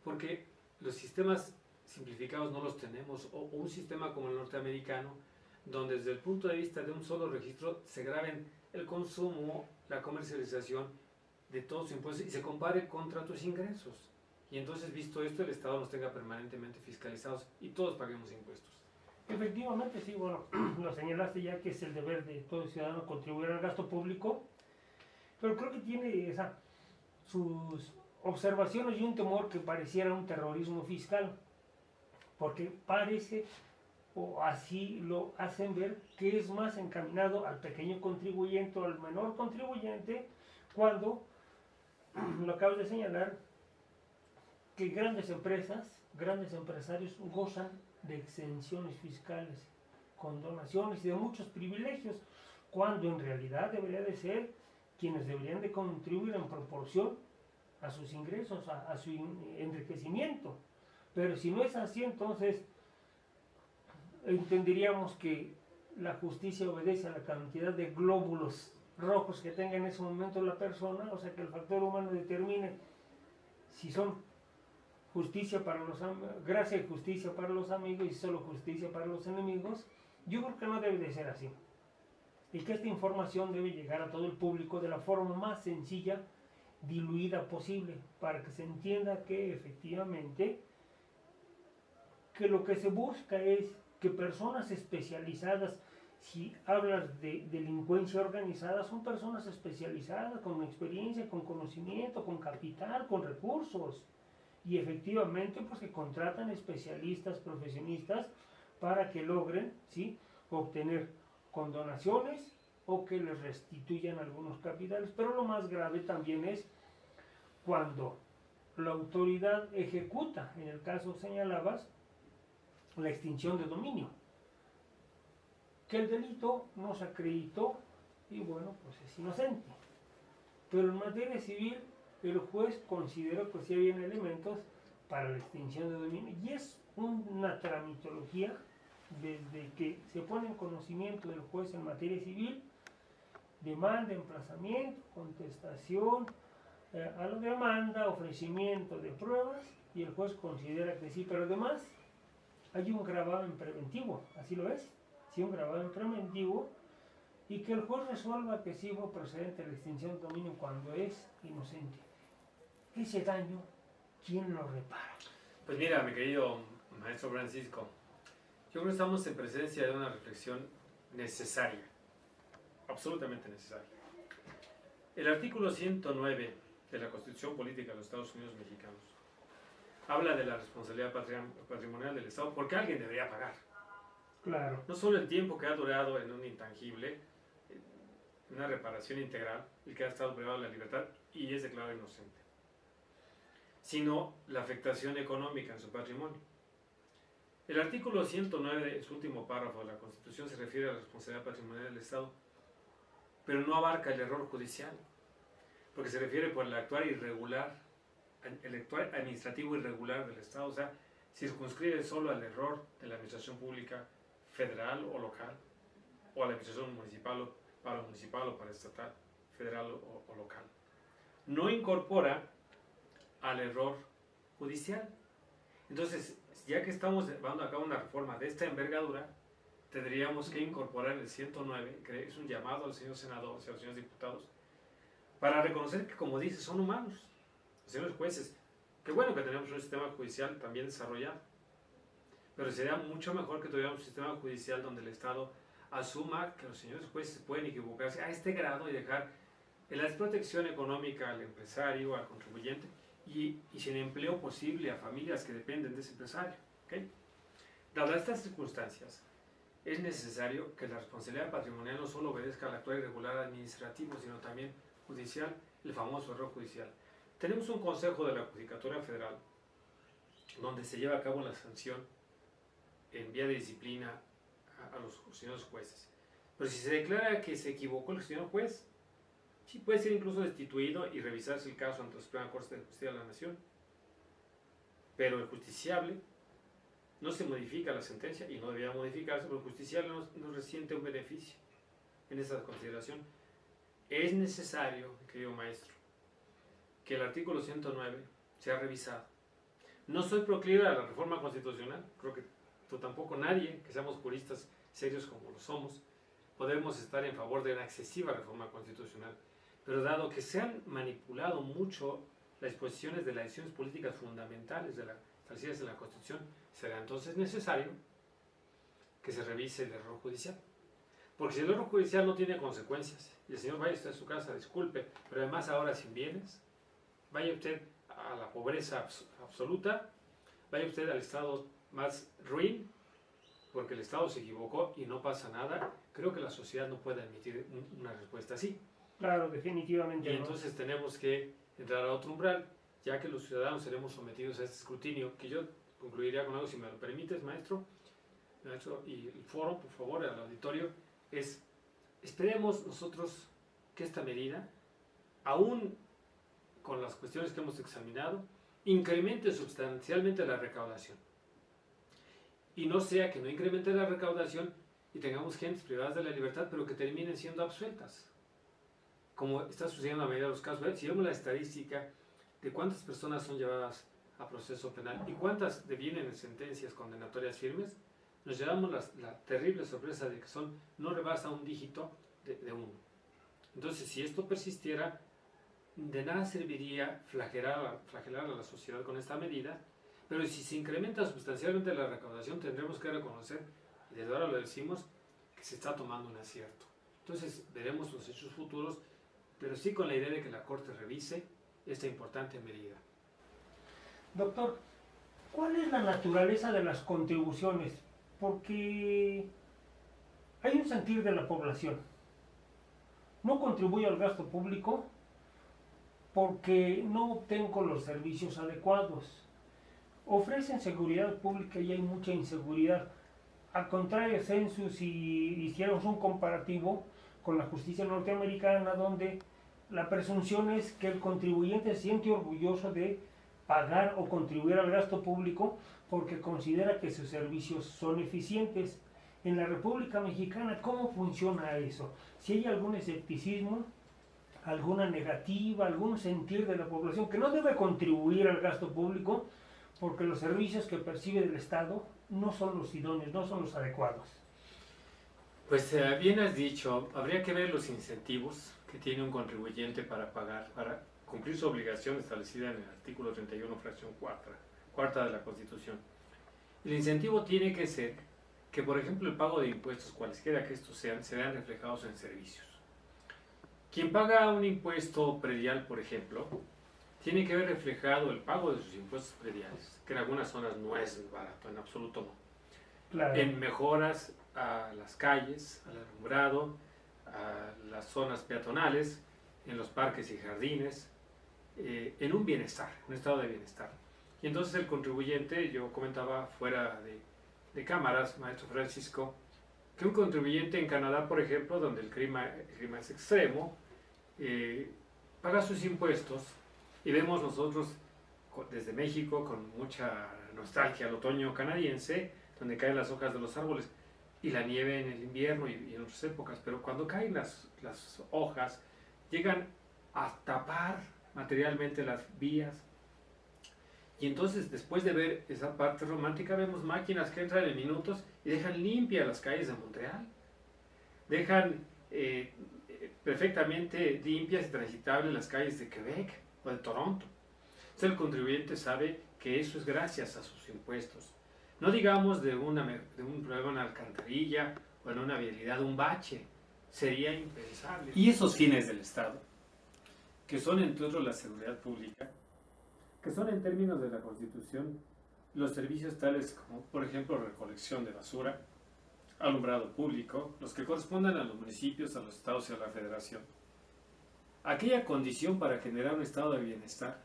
porque los sistemas simplificados no los tenemos, o un sistema como el norteamericano, donde desde el punto de vista de un solo registro se graben el consumo, la comercialización de todos tus impuestos y se compare contra tus ingresos. Y entonces, visto esto, el Estado nos tenga permanentemente fiscalizados y todos paguemos impuestos. Efectivamente, sí, bueno, lo señalaste ya que es el deber de todo ciudadano contribuir al gasto público, pero creo que tiene sus observaciones y un temor que pareciera un terrorismo fiscal, porque parece, o así lo hacen ver, que es más encaminado al pequeño contribuyente o al menor contribuyente, cuando, lo acabas de señalar, que grandes empresas, grandes empresarios gozan de exenciones fiscales, condonaciones y de muchos privilegios, cuando en realidad debería de ser quienes deberían de contribuir en proporción a sus ingresos, a su enriquecimiento. Pero si no es así, entonces entenderíamos que la justicia obedece a la cantidad de glóbulos rojos que tenga en ese momento la persona, o sea que el factor humano determine si son justicia para los gracia y justicia para los amigos y solo justicia para los enemigos. Yo creo que no debe de ser así, y que esta información debe llegar a todo el público de la forma más sencilla, diluida posible, para que se entienda que efectivamente que lo que se busca es que personas especializadas, si hablas de delincuencia organizada, son personas especializadas, con experiencia, con conocimiento, con capital, con recursos, y efectivamente pues que contratan especialistas, profesionistas, para que logren, ¿sí?, obtener condonaciones o que les restituyan algunos capitales. Pero lo más grave también es cuando la autoridad ejecuta, en el caso señalabas, la extinción de dominio, que el delito no se acreditó y bueno, pues es inocente. Pero en materia civil el juez consideró que sí habían elementos para la extinción de dominio, y es una tramitología desde que se pone en conocimiento del juez en materia civil, demanda, emplazamiento, contestación a la demanda, ofrecimiento de pruebas, y el juez considera que sí, pero además hay un gravamen preventivo, así lo es, sí, un gravamen preventivo, y que el juez resuelva que sí fue procedente la extinción de dominio cuando es inocente. Ese daño, ¿quién lo repara? Pues mira, mi querido maestro Francisco, yo creo que estamos en presencia de una reflexión necesaria, absolutamente necesaria. El artículo 109 de la Constitución Política de los Estados Unidos Mexicanos habla de la responsabilidad patrimonial del Estado, porque alguien debería pagar. Claro. No solo el tiempo que ha durado en un intangible, una reparación integral, el que ha estado privado de la libertad y es declarado inocente, sino la afectación económica en su patrimonio. El artículo 109, en su último párrafo de la Constitución, se refiere a la responsabilidad patrimonial del Estado, pero no abarca el error judicial, porque se refiere por el actuar irregular, el actuar administrativo irregular del Estado, o sea, circunscribe solo al error de la administración pública federal o local, o a la administración municipal o paraestatal, federal o local. No incorpora al error judicial. Entonces, ya que estamos llevando a cabo una reforma de esta envergadura, tendríamos que incorporar el 109, que es un llamado al señor senador, a los señores diputados, para reconocer que, como dice, son humanos, los señores jueces. Qué bueno que tenemos un sistema judicial también desarrollado, pero sería mucho mejor que tuviéramos un sistema judicial donde el Estado asuma que los señores jueces pueden equivocarse a este grado y dejar la desprotección económica al empresario, al contribuyente, y sin empleo posible a familias que dependen de ese empresario. ¿Okay? Dadas estas circunstancias, es necesario que la responsabilidad patrimonial no solo obedezca al actuar irregular administrativo, sino también judicial, el famoso error judicial. Tenemos un consejo de la Judicatura Federal donde se lleva a cabo la sanción en vía de disciplina a los señores jueces. Pero si se declara que se equivocó el señor juez, sí puede ser incluso destituido y revisarse el caso ante la Suprema Corte de Justicia de la Nación. Pero el justiciable no se modifica la sentencia, y no debía modificarse, pero el justiciable no resiente un beneficio en esa consideración. Es necesario, querido maestro, que el artículo 109 sea revisado, No soy proclive a la reforma constitucional, creo que tú tampoco, nadie, que seamos juristas serios como lo somos, podemos estar en favor de una excesiva reforma constitucional. Pero dado que se han manipulado mucho las disposiciones de las decisiones políticas fundamentales establecidas en la Constitución, será entonces necesario que se revise el error judicial. Porque si el error judicial no tiene consecuencias, y el señor vaya usted a su casa, disculpe, pero además ahora sin bienes, vaya usted a la pobreza absoluta, vaya usted al estado más ruin, porque el Estado se equivocó y no pasa nada, creo que la sociedad no puede emitir una respuesta así. Claro, definitivamente. Y entonces tenemos que entrar a otro umbral, ya que los ciudadanos seremos sometidos a este escrutinio, que yo concluiría con algo, si me lo permites, maestro, y el foro, por favor, al auditorio, es, esperemos nosotros que esta medida, aún con las cuestiones que hemos examinado, incremente sustancialmente la recaudación. Y no sea que no incremente la recaudación y tengamos gentes privadas de la libertad, pero que terminen siendo absueltas. Como está sucediendo en la mayoría de los casos. Si vemos la estadística de cuántas personas son llevadas a proceso penal y cuántas devienen en sentencias condenatorias firmes, nos llevamos la terrible sorpresa de que no rebasa un dígito de uno. Entonces, si esto persistiera, de nada serviría flagelar a la sociedad con esta medida, pero si se incrementa sustancialmente la recaudación, tendremos que reconocer, y desde ahora lo decimos, que se está tomando un acierto. Entonces, veremos los hechos futuros, pero sí con la idea de que la Corte revise esta importante medida. Doctor, ¿cuál es la naturaleza de las contribuciones? Porque hay un sentir de la población. No contribuyo al gasto público porque no obtengo los servicios adecuados. Ofrecen seguridad pública y hay mucha inseguridad. Al contrario, Census, si hiciéramos un comparativo con la justicia norteamericana, donde la presunción es que el contribuyente se siente orgulloso de pagar o contribuir al gasto público porque considera que sus servicios son eficientes. En la República Mexicana, ¿cómo funciona eso? Si hay algún escepticismo, alguna negativa, algún sentir de la población que no debe contribuir al gasto público porque los servicios que percibe del Estado no son los idóneos, no son los adecuados. Pues bien has dicho, habría que ver los incentivos que tiene un contribuyente para pagar, para cumplir su obligación establecida en el artículo 31, fracción cuarta de la Constitución. El incentivo tiene que ser que, por ejemplo, el pago de impuestos, cualesquiera que estos sean, se vean reflejados en servicios. Quien paga un impuesto predial, por ejemplo, tiene que ver reflejado el pago de sus impuestos prediales, que en algunas zonas no es barato, en absoluto no. Claro. En mejoras a las calles, al alumbrado, a las zonas peatonales, en los parques y jardines, en un bienestar, un estado de bienestar. Y entonces el contribuyente, yo comentaba fuera de cámaras, maestro Francisco, que un contribuyente en Canadá, por ejemplo, donde el clima es extremo, paga sus impuestos y vemos nosotros desde México con mucha nostalgia al otoño canadiense, donde caen las hojas de los árboles y la nieve en el invierno y en otras épocas, pero cuando caen las hojas llegan a tapar materialmente las vías. Y entonces, después de ver esa parte romántica, vemos máquinas que entran en minutos y dejan limpias las calles de Montreal. Dejan perfectamente limpias y transitables las calles de Quebec o de Toronto. Entonces el contribuyente sabe que eso es gracias a sus impuestos. No digamos de un problema en una alcantarilla o en una vialidad, un bache. Sería impensable. Y esos fines del Estado, que son entre otros la seguridad pública, que son en términos de la Constitución los servicios tales como, por ejemplo, recolección de basura, alumbrado público, los que correspondan a los municipios, a los estados y a la federación. Aquella condición para generar un estado de bienestar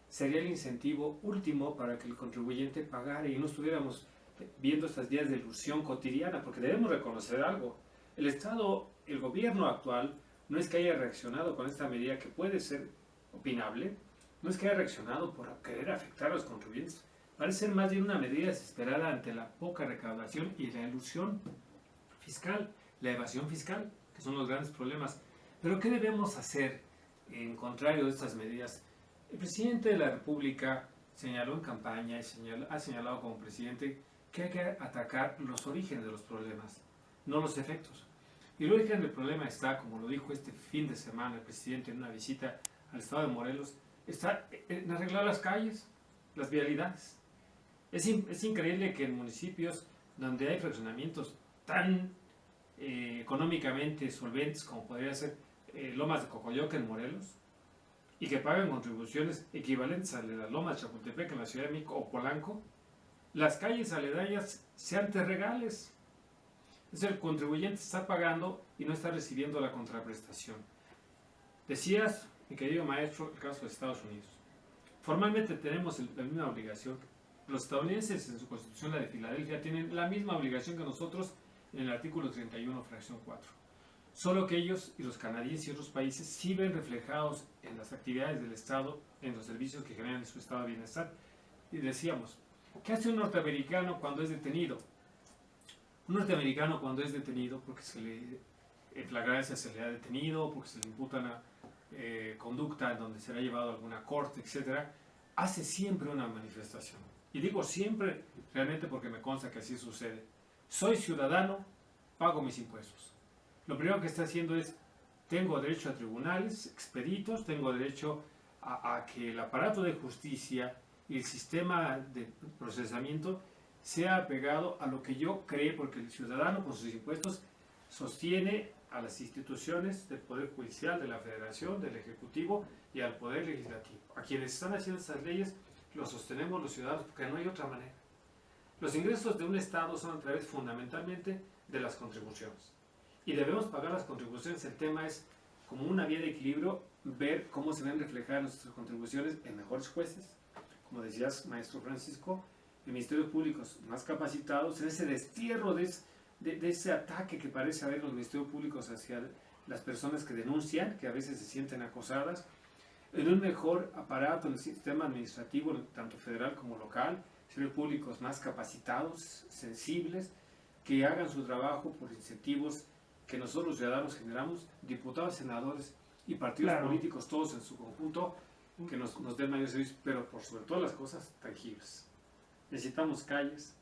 sería el incentivo último para que el contribuyente pagara y no estuviéramos viendo estas días de ilusión cotidiana, porque debemos reconocer algo. El Estado, el gobierno actual, no es que haya reaccionado con esta medida que puede ser opinable, no es que haya reaccionado por querer afectar a los contribuyentes, parece ser más bien una medida desesperada ante la poca recaudación y la elusión fiscal, la evasión fiscal, que son los grandes problemas. Pero ¿qué debemos hacer en contrario de estas medidas? El presidente de la República señaló en campaña y ha señalado como presidente que hay que atacar los orígenes de los problemas, no los efectos. Y el origen del problema está, como lo dijo este fin de semana el presidente en una visita al estado de Morelos, está en arreglar las calles, las vialidades. Es increíble que en municipios donde hay fraccionamientos tan económicamente solventes como podría ser Lomas de Cocoyoca en Morelos, y que pagan contribuciones equivalentes a las Lomas de Chapultepec en la Ciudad de México o Polanco, las calles aledañas sean terregales. Es el contribuyente está pagando y no está recibiendo la contraprestación. Decías, mi querido maestro, el caso de Estados Unidos. Formalmente tenemos la misma obligación. Los estadounidenses en su Constitución, la de Filadelfia, tienen la misma obligación que nosotros en el artículo 31, fracción 4. Solo que ellos y los canadienses y otros países sí ven reflejados en las actividades del Estado, en los servicios que generan su estado de bienestar. Y decíamos, ¿qué hace un norteamericano cuando es detenido? Un norteamericano cuando es detenido porque en flagrancia se le ha detenido, porque se le imputa una conducta en donde se le ha llevado a alguna corte, etc., hace siempre una manifestación. Y digo siempre, realmente porque me consta que así sucede. Soy ciudadano, pago mis impuestos. Lo primero que está haciendo es, tengo derecho a tribunales expeditos, tengo derecho a que el aparato de justicia y el sistema de procesamiento sea apegado a lo que yo cree, porque el ciudadano con sus impuestos sostiene a las instituciones del Poder Judicial, de la Federación, del Ejecutivo y al Poder Legislativo. A quienes están haciendo estas leyes los sostenemos los ciudadanos porque no hay otra manera. Los ingresos de un Estado son a través fundamentalmente de las contribuciones. Y debemos pagar las contribuciones. El tema es, como una vía de equilibrio, ver cómo se ven reflejadas nuestras contribuciones en mejores jueces, como decías, maestro Francisco, en ministerios públicos más capacitados, en ese destierro de ese ataque que parece haber en los ministerios públicos hacia las personas que denuncian, que a veces se sienten acosadas, en un mejor aparato en el sistema administrativo, tanto federal como local, ministerios públicos más capacitados, sensibles, que hagan su trabajo por incentivos que nosotros los ciudadanos generamos, diputados, senadores y partidos políticos, todos en su conjunto, que nos den mayor servicio, pero por sobre todas las cosas, tangibles. Necesitamos calles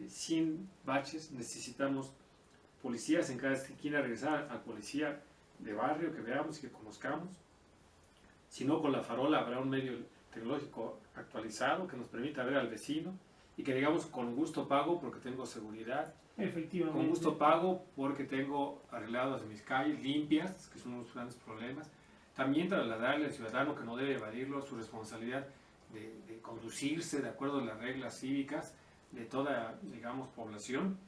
sin baches, necesitamos policías en cada esquina, regresar al policía de barrio que veamos y que conozcamos. Si no, con la farola habrá un medio tecnológico actualizado que nos permita ver al vecino y que digamos con gusto pago porque tengo seguridad. Efectivamente. Con gusto pago porque tengo arregladas mis calles limpias, que son unos grandes problemas. También trasladarle al ciudadano que no debe evadirlo su responsabilidad de conducirse de acuerdo a las reglas cívicas de toda, digamos, población.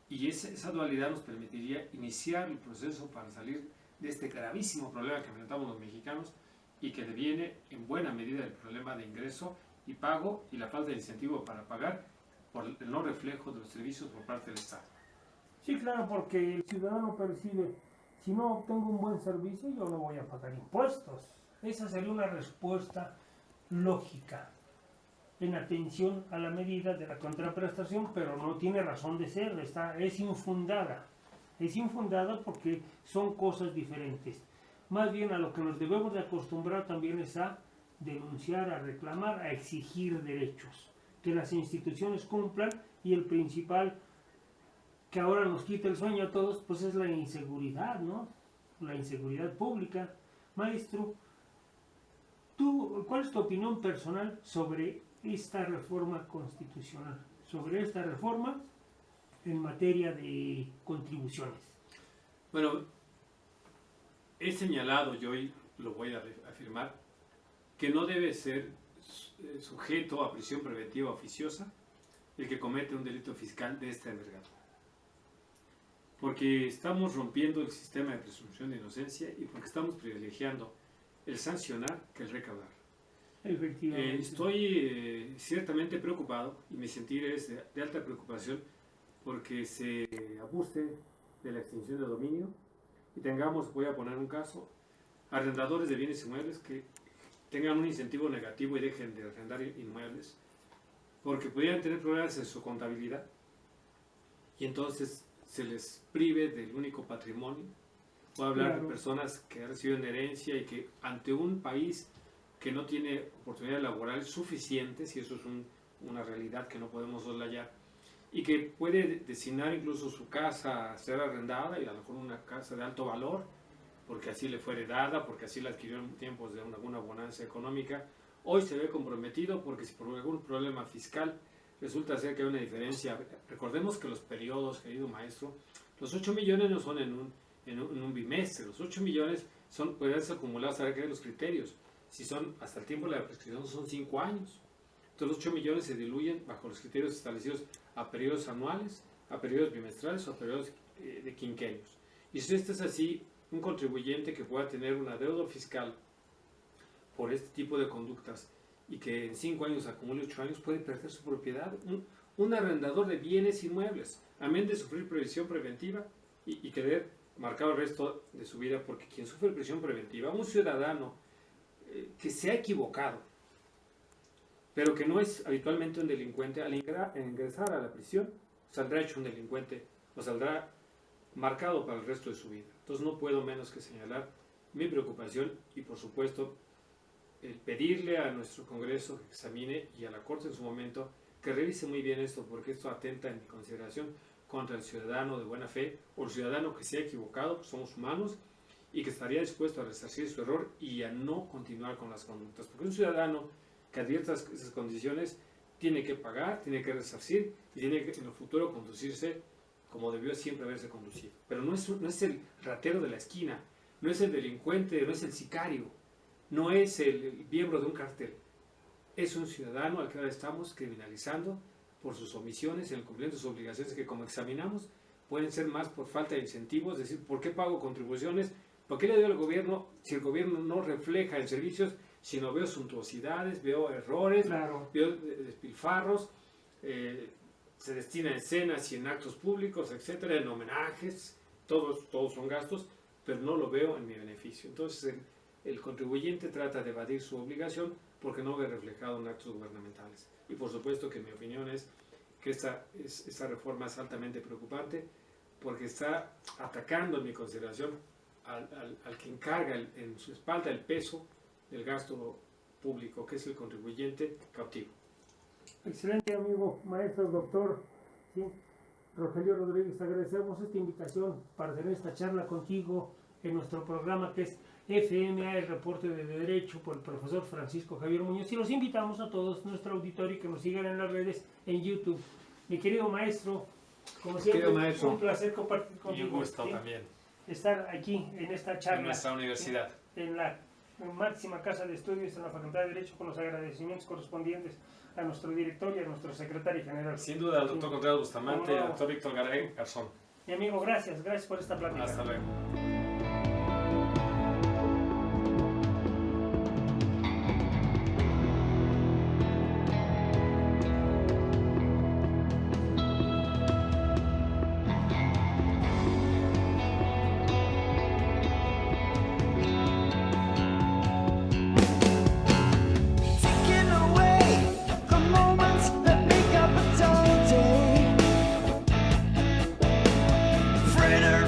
Y esa dualidad nos permitiría iniciar el proceso para salir de este gravísimo problema que enfrentamos los mexicanos y que deviene en buena medida el problema de ingreso y pago y la falta de incentivo para pagar por el no reflejo de los servicios por parte del Estado. Sí, claro, porque el ciudadano percibe, si no obtengo un buen servicio, yo no voy a pagar impuestos. Esa sería una respuesta lógica, en atención a la medida de la contraprestación, pero no tiene razón de ser, es infundada. Es infundada porque son cosas diferentes. Más bien a lo que nos debemos de acostumbrar también es a denunciar, a reclamar, a exigir derechos, que las instituciones cumplan, y el principal que ahora nos quita el sueño a todos, pues es la inseguridad, ¿no? La inseguridad pública. Maestro, ¿cuál es tu opinión personal sobre esta reforma constitucional, sobre esta reforma en materia de contribuciones? Bueno, he señalado, yo hoy lo voy a afirmar, que no debe ser sujeto a prisión preventiva oficiosa el que comete un delito fiscal de esta envergadura. Porque estamos rompiendo el sistema de presunción de inocencia y porque estamos privilegiando el sancionar que el recaudar. Efectivamente. Estoy ciertamente preocupado, y mi sentir es de alta preocupación, porque se abuse de la extinción de dominio y tengamos, voy a poner un caso, arrendadores de bienes inmuebles que tengan un incentivo negativo y dejen de arrendar inmuebles porque pudieran tener problemas en su contabilidad y entonces se les prive del único patrimonio. Puedo hablar de personas que reciben herencia y que ante un país que no tiene oportunidades laborales suficientes, y eso es una realidad que no podemos soslayar, y que puede destinar incluso su casa a ser arrendada, y a lo mejor una casa de alto valor, porque así le fue heredada, porque así la adquirió en tiempos de alguna bonanza económica, hoy se ve comprometido porque si por algún problema fiscal resulta ser que hay una diferencia. Recordemos que los periodos, querido maestro, los 8 millones no son en un bimestre, los 8 millones pueden ser acumulados, hay que ver los criterios. Si son hasta el tiempo de la prescripción son 5 años. Entonces los 8 millones se diluyen bajo los criterios establecidos a periodos anuales, a periodos bimestrales o a periodos de quinquenios. Y si esto es así, un contribuyente que pueda tener una deuda fiscal por este tipo de conductas y que en 5 años acumule 8 años, puede perder su propiedad. Un arrendador de bienes inmuebles, amén de sufrir prisión preventiva y quedar marcado el resto de su vida, porque quien sufre prisión preventiva, un ciudadano que se ha equivocado, pero que no es habitualmente un delincuente, al ingresar a la prisión, saldrá hecho un delincuente o saldrá marcado para el resto de su vida. Entonces no puedo menos que señalar mi preocupación y, por supuesto, el pedirle a nuestro Congreso que examine, y a la Corte en su momento, que revise muy bien esto, porque esto atenta, en mi consideración, contra el ciudadano de buena fe o el ciudadano que se ha equivocado, pues somos humanos, y que estaría dispuesto a resarcir su error y a no continuar con las conductas. Porque un ciudadano que advierta esas condiciones tiene que pagar, tiene que resarcir y tiene que en el futuro conducirse como debió siempre haberse conducido. Pero no es el ratero de la esquina, no es el delincuente, no es el sicario, no es el miembro de un cártel. Es un ciudadano al que ahora estamos criminalizando por sus omisiones en el cumplimiento de sus obligaciones, que, como examinamos, pueden ser más por falta de incentivos. Es decir, ¿por qué pago contribuciones? ¿Por qué le doy al gobierno si el gobierno no refleja en servicios, sino veo suntuosidades, veo errores, Claro. veo despilfarros, se destina en cenas y en actos públicos, etcétera, en homenajes, todos son gastos, pero no lo veo en mi beneficio? Entonces el contribuyente trata de evadir su obligación porque no ve reflejado en actos gubernamentales. Y por supuesto que mi opinión es que esta reforma es altamente preocupante, porque está atacando, en mi consideración, al que encarga en su espalda el peso del gasto público, que es el contribuyente cautivo. Excelente, amigo, maestro, doctor, ¿sí? Rogelio Rodríguez, agradecemos esta invitación para tener esta charla contigo en nuestro programa, que es FMA, el reporte de Derecho, por el profesor Francisco Javier Muñoz, y los invitamos a todos nuestro auditorio que nos sigan en las redes, en YouTube. Mi querido maestro, como siempre, un placer compartir contigo. Y un gusto, ¿sí? También Estar aquí en esta charla. En nuestra universidad. En la máxima casa de estudios en la Facultad de Derecho, con los agradecimientos correspondientes a nuestro director y a nuestro secretario general. Sin duda, al doctor Contreras Bustamante y al doctor Víctor Garay Garzón. Mi amigo, gracias por esta plática. Hasta luego. Fritter